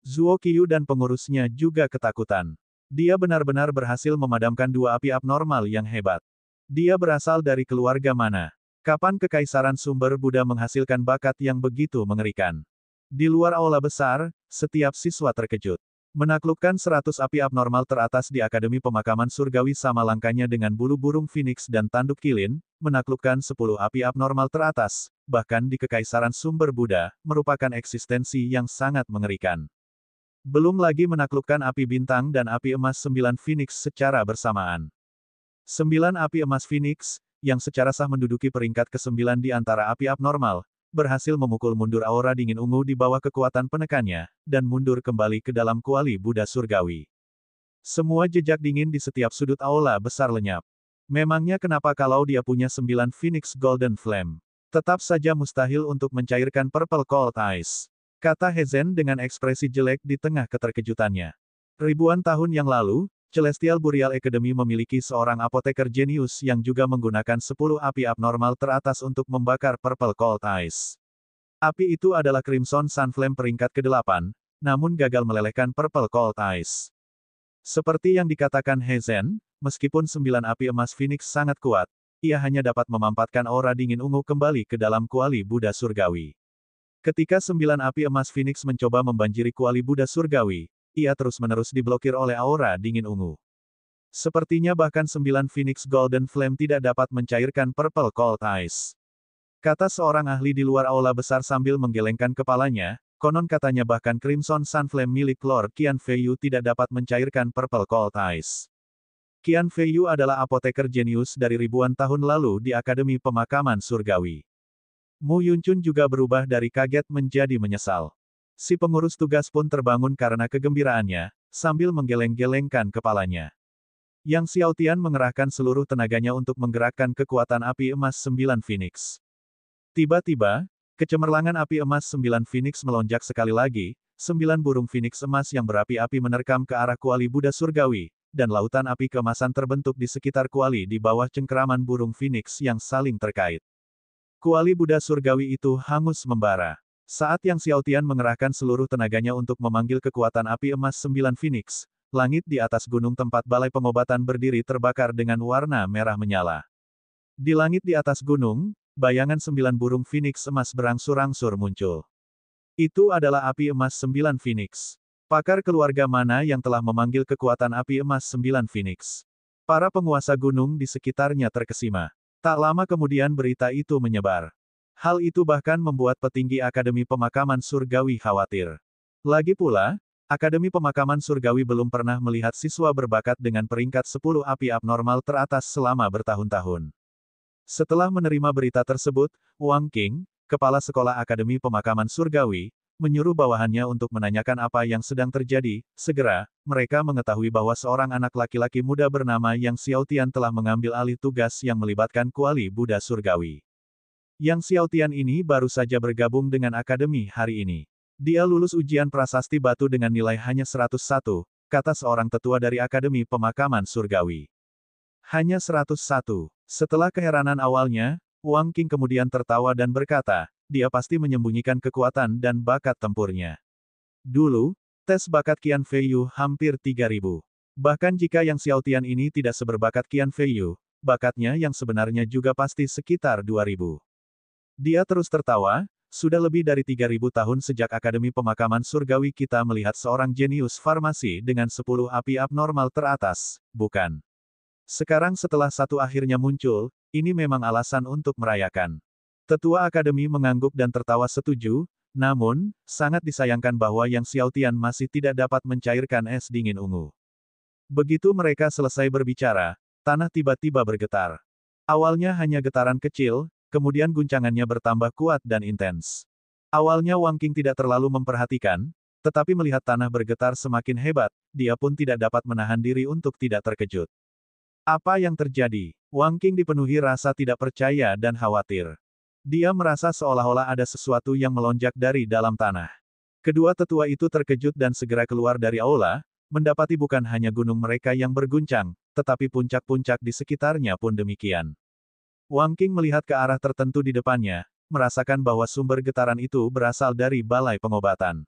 Zuo Qiyu dan pengurusnya juga ketakutan. Dia benar-benar berhasil memadamkan 2 api abnormal yang hebat. Dia berasal dari keluarga mana? Kapan Kekaisaran Sumber Buddha menghasilkan bakat yang begitu mengerikan? Di luar aula besar, setiap siswa terkejut. Menaklukkan 100 api abnormal teratas di Akademi Pemakaman Surgawi sama langkanya dengan bulu burung Phoenix dan tanduk kilin, menaklukkan 10 api abnormal teratas, bahkan di Kekaisaran Sumber Buddha, merupakan eksistensi yang sangat mengerikan. Belum lagi menaklukkan api bintang dan api emas 9 Phoenix secara bersamaan. 9 api emas Phoenix, yang secara sah menduduki peringkat ke-9 di antara api abnormal, berhasil memukul mundur aura dingin ungu di bawah kekuatan penekannya, dan mundur kembali ke dalam kuali Buddha surgawi. Semua jejak dingin di setiap sudut aula besar lenyap. Memangnya kenapa kalau dia punya 9 Phoenix Golden Flame? Tetap saja mustahil untuk mencairkan Purple Cold Ice. Kata Hezen dengan ekspresi jelek di tengah keterkejutannya. Ribuan tahun yang lalu, Celestial Burial Academy memiliki seorang apoteker jenius yang juga menggunakan 10 api abnormal teratas untuk membakar Purple Cold Ice. Api itu adalah Crimson Sunflame peringkat ke-8, namun gagal melelehkan Purple Cold Ice. Seperti yang dikatakan Hezen, meskipun 9 api emas Phoenix sangat kuat, ia hanya dapat memampatkan aura dingin ungu kembali ke dalam kuali Buddha Surgawi. Ketika 9 api emas Phoenix mencoba membanjiri kuali Buddha Surgawi, ia terus-menerus diblokir oleh aura dingin ungu. Sepertinya bahkan 9 Phoenix Golden Flame tidak dapat mencairkan Purple Cold Ice. Kata seorang ahli di luar aula besar sambil menggelengkan kepalanya, konon katanya bahkan Crimson Sunflame milik Lord Qian Feiyu tidak dapat mencairkan Purple Cold Ice. Qian Feiyu adalah apoteker jenius dari ribuan tahun lalu di Akademi Pemakaman Surgawi. Mu Yuncun juga berubah dari kaget menjadi menyesal. Si pengurus tugas pun terbangun karena kegembiraannya, sambil menggeleng-gelengkan kepalanya. Yang Xiaotian mengerahkan seluruh tenaganya untuk menggerakkan kekuatan api emas 9 Phoenix. Tiba-tiba, kecemerlangan api emas 9 Phoenix melonjak sekali lagi, 9 burung Phoenix emas yang berapi-api menerkam ke arah kuali Buddha Surgawi, dan lautan api keemasan terbentuk di sekitar kuali di bawah cengkeraman burung Phoenix yang saling terkait. Kuali Buddha Surgawi itu hangus membara. Saat Yang Xiaotian mengerahkan seluruh tenaganya untuk memanggil kekuatan api emas 9 Phoenix, langit di atas gunung tempat balai pengobatan berdiri terbakar dengan warna merah menyala. Di langit di atas gunung, bayangan 9 burung Phoenix emas berangsur-angsur muncul. Itu adalah api emas 9 Phoenix. Pakar keluarga mana yang telah memanggil kekuatan api emas 9 Phoenix? Para penguasa gunung di sekitarnya terkesima. Tak lama kemudian berita itu menyebar. Hal itu bahkan membuat petinggi Akademi Pemakaman Surgawi khawatir. Lagi pula, Akademi Pemakaman Surgawi belum pernah melihat siswa berbakat dengan peringkat 10 api abnormal teratas selama bertahun-tahun. Setelah menerima berita tersebut, Wang Qing, kepala sekolah Akademi Pemakaman Surgawi, menyuruh bawahannya untuk menanyakan apa yang sedang terjadi. Segera, mereka mengetahui bahwa seorang anak laki-laki muda bernama Yang Xiaotian telah mengambil alih tugas yang melibatkan kuali Buddha Surgawi. Yang Xiaotian ini baru saja bergabung dengan akademi hari ini. Dia lulus ujian prasasti batu dengan nilai hanya 101, kata seorang tetua dari Akademi Pemakaman Surgawi. Hanya 101. Setelah keheranan awalnya, Wang Qing kemudian tertawa dan berkata, dia pasti menyembunyikan kekuatan dan bakat tempurnya. Dulu, tes bakat Qian Feiyu hampir 3.000. Bahkan jika Yang Xiaotian ini tidak seberbakat Qian Feiyu, bakatnya yang sebenarnya juga pasti sekitar 2.000. Dia terus tertawa, sudah lebih dari 3.000 tahun sejak Akademi Pemakaman Surgawi kita melihat seorang jenius farmasi dengan 10 api abnormal teratas, bukan? Sekarang setelah satu akhirnya muncul, ini memang alasan untuk merayakan. Tetua Akademi mengangguk dan tertawa setuju, namun, sangat disayangkan bahwa Yang Xiaotian masih tidak dapat mencairkan es dingin ungu. Begitu mereka selesai berbicara, tanah tiba-tiba bergetar. Awalnya hanya getaran kecil, kemudian guncangannya bertambah kuat dan intens. Awalnya Wang Qing tidak terlalu memperhatikan, tetapi melihat tanah bergetar semakin hebat, dia pun tidak dapat menahan diri untuk tidak terkejut. Apa yang terjadi? Wang Qing dipenuhi rasa tidak percaya dan khawatir. Dia merasa seolah-olah ada sesuatu yang melonjak dari dalam tanah. Kedua tetua itu terkejut dan segera keluar dari aula, mendapati bukan hanya gunung mereka yang berguncang, tetapi puncak-puncak di sekitarnya pun demikian. Wang Qing melihat ke arah tertentu di depannya, merasakan bahwa sumber getaran itu berasal dari balai pengobatan.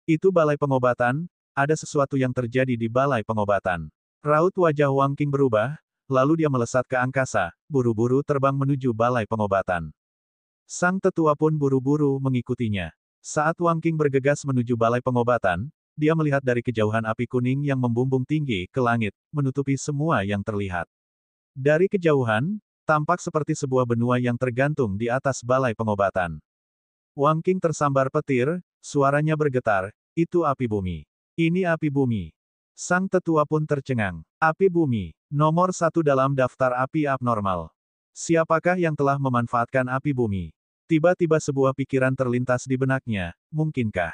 Itu balai pengobatan, ada sesuatu yang terjadi di balai pengobatan. Raut wajah Wang Qing berubah, lalu dia melesat ke angkasa, buru-buru terbang menuju balai pengobatan. Sang tetua pun buru-buru mengikutinya. Saat Wang Qing bergegas menuju balai pengobatan, dia melihat dari kejauhan api kuning yang membumbung tinggi ke langit, menutupi semua yang terlihat. Dari kejauhan, tampak seperti sebuah benua yang tergantung di atas balai pengobatan. Wang Qing tersambar petir, suaranya bergetar, itu api bumi. Ini api bumi. Sang tetua pun tercengang. Api bumi, nomor 1 dalam daftar api abnormal. Siapakah yang telah memanfaatkan api bumi? Tiba-tiba sebuah pikiran terlintas di benaknya, mungkinkah?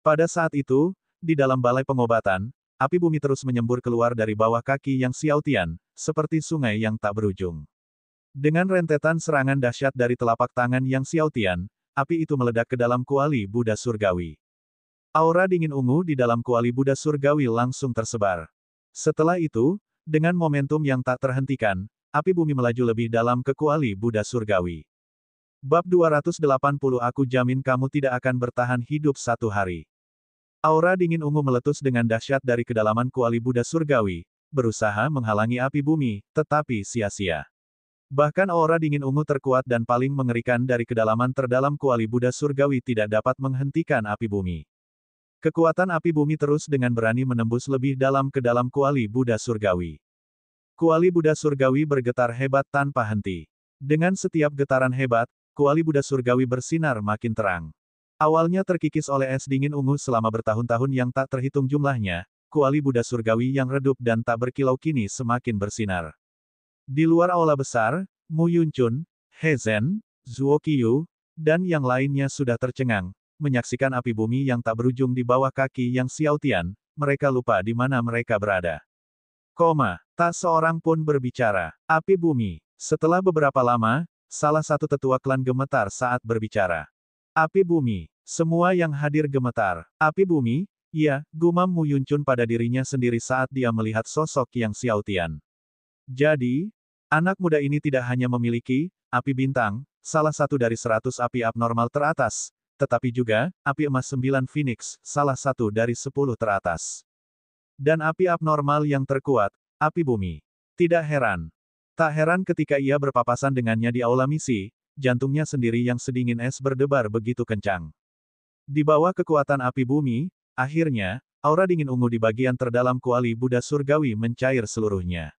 Pada saat itu, di dalam balai pengobatan, api bumi terus menyembur keluar dari bawah kaki Yang Xiaotian, seperti sungai yang tak berujung. Dengan rentetan serangan dahsyat dari telapak tangan Yang Xiaotian, api itu meledak ke dalam kuali Buddha Surgawi. Aura dingin ungu di dalam kuali Buddha Surgawi langsung tersebar. Setelah itu, dengan momentum yang tak terhentikan, api bumi melaju lebih dalam ke kuali Buddha Surgawi. Bab 280 Aku jamin kamu tidak akan bertahan hidup 1 hari. Aura dingin ungu meletus dengan dahsyat dari kedalaman kuali Buddha Surgawi, berusaha menghalangi api bumi, tetapi sia-sia. Bahkan aura dingin ungu terkuat dan paling mengerikan dari kedalaman terdalam kuali Buddha Surgawi tidak dapat menghentikan api bumi. Kekuatan api bumi terus dengan berani menembus lebih dalam ke dalam kuali Buddha Surgawi. Kuali Buddha Surgawi bergetar hebat tanpa henti. Dengan setiap getaran hebat, kuali Buddha Surgawi bersinar makin terang. Awalnya terkikis oleh es dingin ungu selama bertahun-tahun yang tak terhitung jumlahnya, kuali Buddha Surgawi yang redup dan tak berkilau kini semakin bersinar. Di luar aula besar, Mu Yunchun, He Zhen, Zuo Qiyu, dan yang lainnya sudah tercengang, menyaksikan api bumi yang tak berujung di bawah kaki Yang Xiaotian, mereka lupa di mana mereka berada. Tak seorang pun berbicara. Api bumi. Setelah beberapa lama, salah satu tetua klan gemetar saat berbicara. Api bumi. Semua yang hadir gemetar. Api bumi? Iya, gumam Mu Yunchun pada dirinya sendiri saat dia melihat sosok Yang Xiaotian. Jadi, anak muda ini tidak hanya memiliki api bintang, salah satu dari 100 api abnormal teratas, tetapi juga api emas 9 Phoenix, salah satu dari 10 teratas. Dan api abnormal yang terkuat, api bumi. Tidak heran. Tak heran ketika ia berpapasan dengannya di aula misi, jantungnya sendiri yang sedingin es berdebar begitu kencang. Di bawah kekuatan api bumi, akhirnya, aura dingin ungu di bagian terdalam kuali Buddha Surgawi mencair seluruhnya.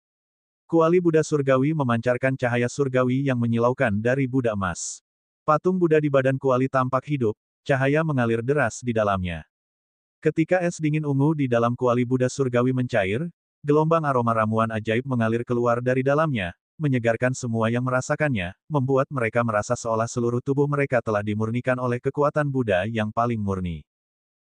Kuali Buddha Surgawi memancarkan cahaya surgawi yang menyilaukan dari Buddha emas. Patung Buddha di badan kuali tampak hidup, cahaya mengalir deras di dalamnya. Ketika es dingin ungu di dalam kuali Buddha Surgawi mencair, gelombang aroma ramuan ajaib mengalir keluar dari dalamnya, menyegarkan semua yang merasakannya, membuat mereka merasa seolah seluruh tubuh mereka telah dimurnikan oleh kekuatan Buddha yang paling murni.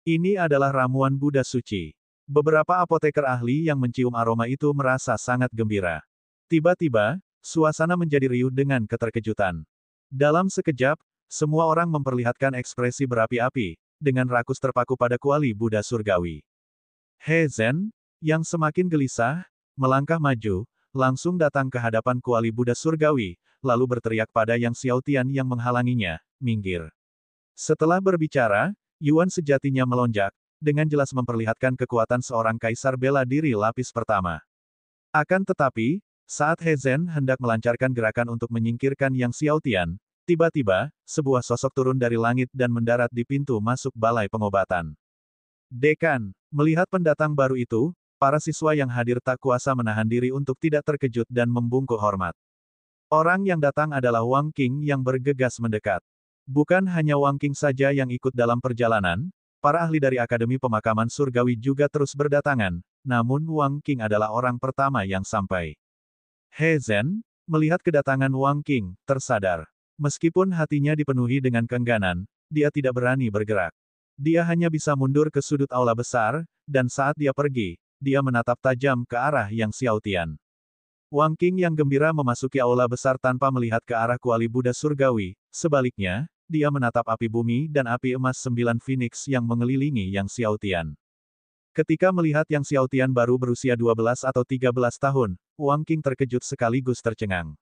Ini adalah ramuan Buddha suci. Beberapa apoteker ahli yang mencium aroma itu merasa sangat gembira. Tiba-tiba, suasana menjadi riuh dengan keterkejutan. Dalam sekejap, semua orang memperlihatkan ekspresi berapi-api, dengan rakus terpaku pada kuali Buddha Surgawi. He Zhen, yang semakin gelisah, melangkah maju, langsung datang ke hadapan kuali Buddha Surgawi, lalu berteriak pada Yang Xiaotian yang menghalanginya, minggir. Setelah berbicara, Yuan sejatinya melonjak, dengan jelas memperlihatkan kekuatan seorang kaisar bela diri lapis pertama. Akan tetapi, saat He Zhen hendak melancarkan gerakan untuk menyingkirkan Yang Xiaotian, tiba-tiba, sebuah sosok turun dari langit dan mendarat di pintu masuk balai pengobatan. Dekan, melihat pendatang baru itu, para siswa yang hadir tak kuasa menahan diri untuk tidak terkejut dan membungkuk hormat. Orang yang datang adalah Wang Qing yang bergegas mendekat. Bukan hanya Wang Qing saja yang ikut dalam perjalanan, para ahli dari Akademi Pemakaman Surgawi juga terus berdatangan, namun Wang Qing adalah orang pertama yang sampai. He Zhen, melihat kedatangan Wang Qing, tersadar. Meskipun hatinya dipenuhi dengan keengganan, dia tidak berani bergerak. Dia hanya bisa mundur ke sudut aula besar, dan saat dia pergi, dia menatap tajam ke arah Yang Xiaotian. Wang Qing yang gembira memasuki aula besar tanpa melihat ke arah kuali Buddha Surgawi, sebaliknya, dia menatap api bumi dan api emas 9 Phoenix yang mengelilingi Yang Xiaotian. Ketika melihat Yang Xiaotian baru berusia 12 atau 13 tahun, Wang Qing terkejut sekaligus tercengang.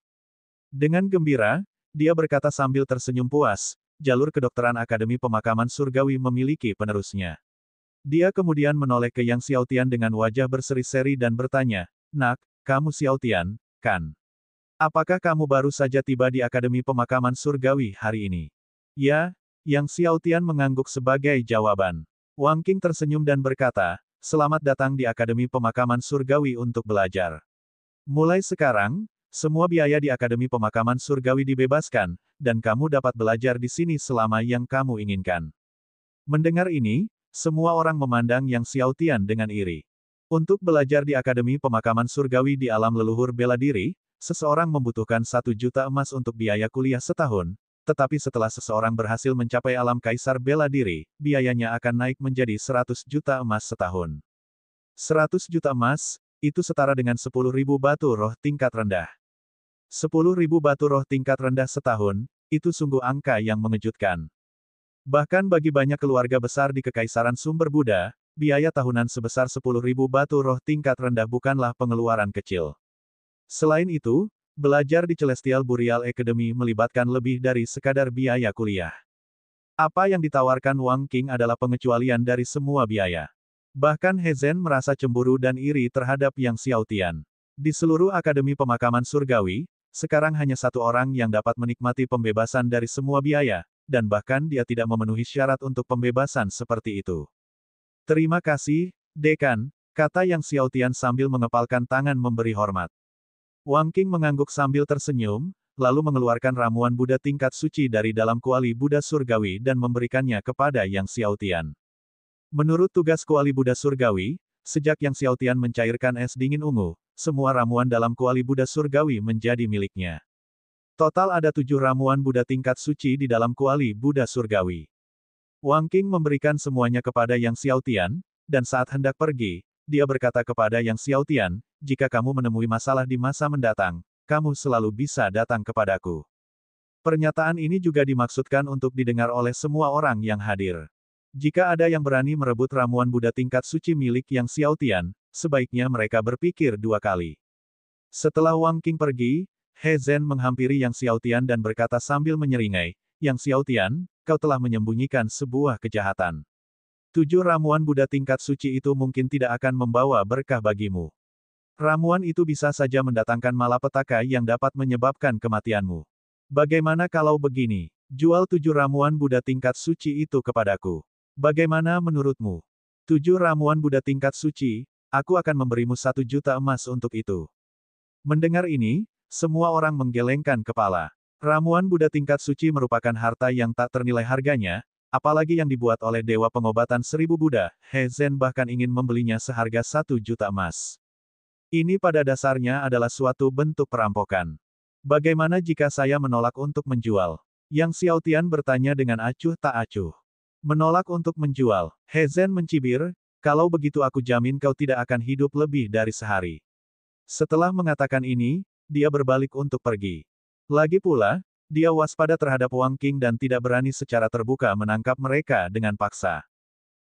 Dengan gembira, dia berkata sambil tersenyum puas, jalur kedokteran Akademi Pemakaman Surgawi memiliki penerusnya. Dia kemudian menoleh ke Yang Xiaotian dengan wajah berseri-seri dan bertanya, "Nak, kamu Xiaotian, kan? Apakah kamu baru saja tiba di Akademi Pemakaman Surgawi hari ini?" "Ya," Yang Xiaotian mengangguk sebagai jawaban. Wang Qing tersenyum dan berkata, "Selamat datang di Akademi Pemakaman Surgawi untuk belajar. Mulai sekarang, semua biaya di Akademi Pemakaman Surgawi dibebaskan, dan kamu dapat belajar di sini selama yang kamu inginkan." Mendengar ini, semua orang memandang Yang Xiaotian dengan iri. Untuk belajar di Akademi Pemakaman Surgawi di alam leluhur bela diri, seseorang membutuhkan 1 juta emas untuk biaya kuliah setahun, tetapi setelah seseorang berhasil mencapai alam kaisar bela diri, biayanya akan naik menjadi 100 juta emas setahun. 100 juta emas, itu setara dengan 10.000 batu roh tingkat rendah. 10.000 batu roh tingkat rendah setahun, itu sungguh angka yang mengejutkan. Bahkan bagi banyak keluarga besar di Kekaisaran Sumber Buddha, biaya tahunan sebesar 10.000 batu roh tingkat rendah bukanlah pengeluaran kecil. Selain itu, belajar di Celestial Burial Academy melibatkan lebih dari sekadar biaya kuliah. Apa yang ditawarkan Wang Qing adalah pengecualian dari semua biaya. Bahkan He Zhen merasa cemburu dan iri terhadap Yang Xiaotian. Di seluruh Akademi Pemakaman Surgawi, sekarang hanya satu orang yang dapat menikmati pembebasan dari semua biaya, dan bahkan dia tidak memenuhi syarat untuk pembebasan seperti itu. Terima kasih, Dekan, kata Yang Xiaotian sambil mengepalkan tangan memberi hormat. Wang Qing mengangguk sambil tersenyum, lalu mengeluarkan ramuan Buddha tingkat suci dari dalam kuali Buddha Surgawi dan memberikannya kepada Yang Xiaotian. Menurut tugas kuali Buddha Surgawi, sejak Yang Xiaotian mencairkan es dingin ungu, semua ramuan dalam kuali Buddha Surgawi menjadi miliknya. Total ada 7 ramuan Buddha tingkat suci di dalam kuali Buddha Surgawi. Wang Qing memberikan semuanya kepada Yang Xiaotian, dan saat hendak pergi, dia berkata kepada Yang Xiaotian, jika kamu menemui masalah di masa mendatang, kamu selalu bisa datang kepadaku. Pernyataan ini juga dimaksudkan untuk didengar oleh semua orang yang hadir. Jika ada yang berani merebut ramuan Buddha tingkat suci milik Yang Xiaotian, sebaiknya mereka berpikir 2 kali. Setelah Wang Qing pergi, He Zhen menghampiri Yang Xiaotian dan berkata sambil menyeringai, Yang Xiaotian, kau telah menyembunyikan sebuah kejahatan. 7 ramuan Buddha tingkat suci itu mungkin tidak akan membawa berkah bagimu. Ramuan itu bisa saja mendatangkan malapetaka yang dapat menyebabkan kematianmu. Bagaimana kalau begini? Jual 7 ramuan Buddha tingkat suci itu kepadaku. Bagaimana menurutmu? 7 ramuan Buddha tingkat suci, aku akan memberimu 1 juta emas untuk itu. Mendengar ini, semua orang menggelengkan kepala. Ramuan Buddha tingkat suci merupakan harta yang tak ternilai harganya, apalagi yang dibuat oleh Dewa Pengobatan 1000 Buddha. He Zhen bahkan ingin membelinya seharga 1 juta emas. Ini pada dasarnya adalah suatu bentuk perampokan. Bagaimana jika saya menolak untuk menjual? Yang Xiaotian bertanya dengan acuh tak acuh. Menolak untuk menjual. He Zhen mencibir, kalau begitu aku jamin kau tidak akan hidup lebih dari sehari. Setelah mengatakan ini, dia berbalik untuk pergi. Lagi pula, dia waspada terhadap Wang Qing dan tidak berani secara terbuka menangkap mereka dengan paksa.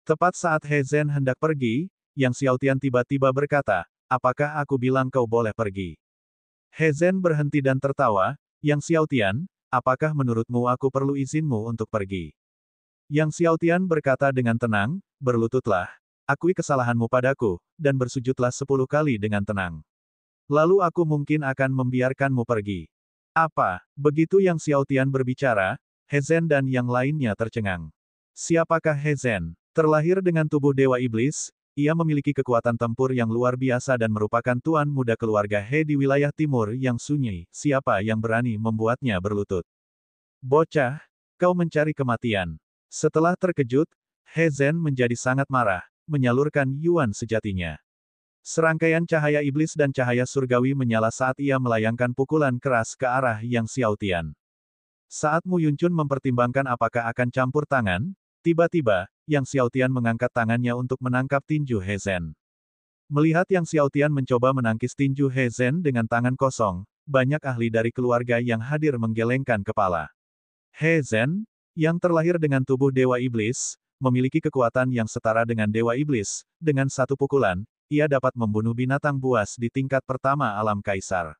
Tepat saat He Zhen hendak pergi, Yang Xiaotian tiba-tiba berkata, apakah aku bilang kau boleh pergi? He Zhen berhenti dan tertawa, Yang Xiaotian, apakah menurutmu aku perlu izinmu untuk pergi? Yang Xiaotian berkata dengan tenang, berlututlah, akui kesalahanmu padaku, dan bersujudlah 10 kali dengan tenang. Lalu aku mungkin akan membiarkanmu pergi. Apa? Begitu Yang Xiaotian berbicara, He Zhen dan yang lainnya tercengang. Siapakah He Zhen? Terlahir dengan tubuh Dewa Iblis, ia memiliki kekuatan tempur yang luar biasa dan merupakan tuan muda keluarga He di wilayah timur yang sunyi. Siapa yang berani membuatnya berlutut? Bocah, kau mencari kematian. Setelah terkejut, He Zhen menjadi sangat marah, menyalurkan yuan sejatinya. Serangkaian cahaya iblis dan cahaya surgawi menyala saat ia melayangkan pukulan keras ke arah Yang Xiaotian. Saat Mu Yuncun mempertimbangkan apakah akan campur tangan, tiba-tiba, Yang Xiaotian mengangkat tangannya untuk menangkap tinju He Zhen. Melihat Yang Xiaotian mencoba menangkis tinju He Zhen dengan tangan kosong, banyak ahli dari keluarga yang hadir menggelengkan kepala. He Zhen, yang terlahir dengan tubuh Dewa Iblis, memiliki kekuatan yang setara dengan Dewa Iblis. Dengan satu pukulan, ia dapat membunuh binatang buas di tingkat pertama alam kaisar.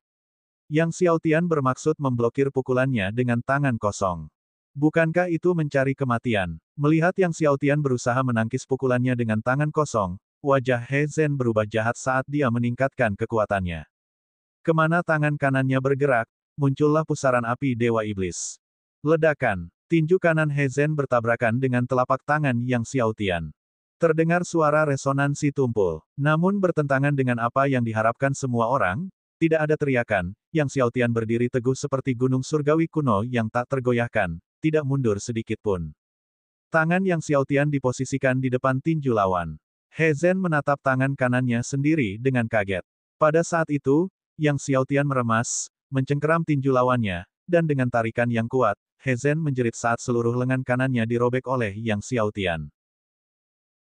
Yang Xiaotian bermaksud memblokir pukulannya dengan tangan kosong. Bukankah itu mencari kematian? Melihat Yang Xiaotian berusaha menangkis pukulannya dengan tangan kosong, wajah He Zhen berubah jahat saat dia meningkatkan kekuatannya. Kemana tangan kanannya bergerak, muncullah pusaran api Dewa Iblis. Ledakan. Tinju kanan He Zhen bertabrakan dengan telapak tangan Yang Xiaotian. Terdengar suara resonansi tumpul. Namun bertentangan dengan apa yang diharapkan semua orang, tidak ada teriakan. Yang Xiaotian berdiri teguh seperti gunung surgawi kuno yang tak tergoyahkan, tidak mundur sedikit pun. Tangan Yang Xiaotian diposisikan di depan tinju lawan. He Zhen menatap tangan kanannya sendiri dengan kaget. Pada saat itu, Yang Xiaotian meremas, mencengkeram tinju lawannya, dan dengan tarikan yang kuat, He Zhen menjerit saat seluruh lengan kanannya dirobek oleh Yang Xiaotian.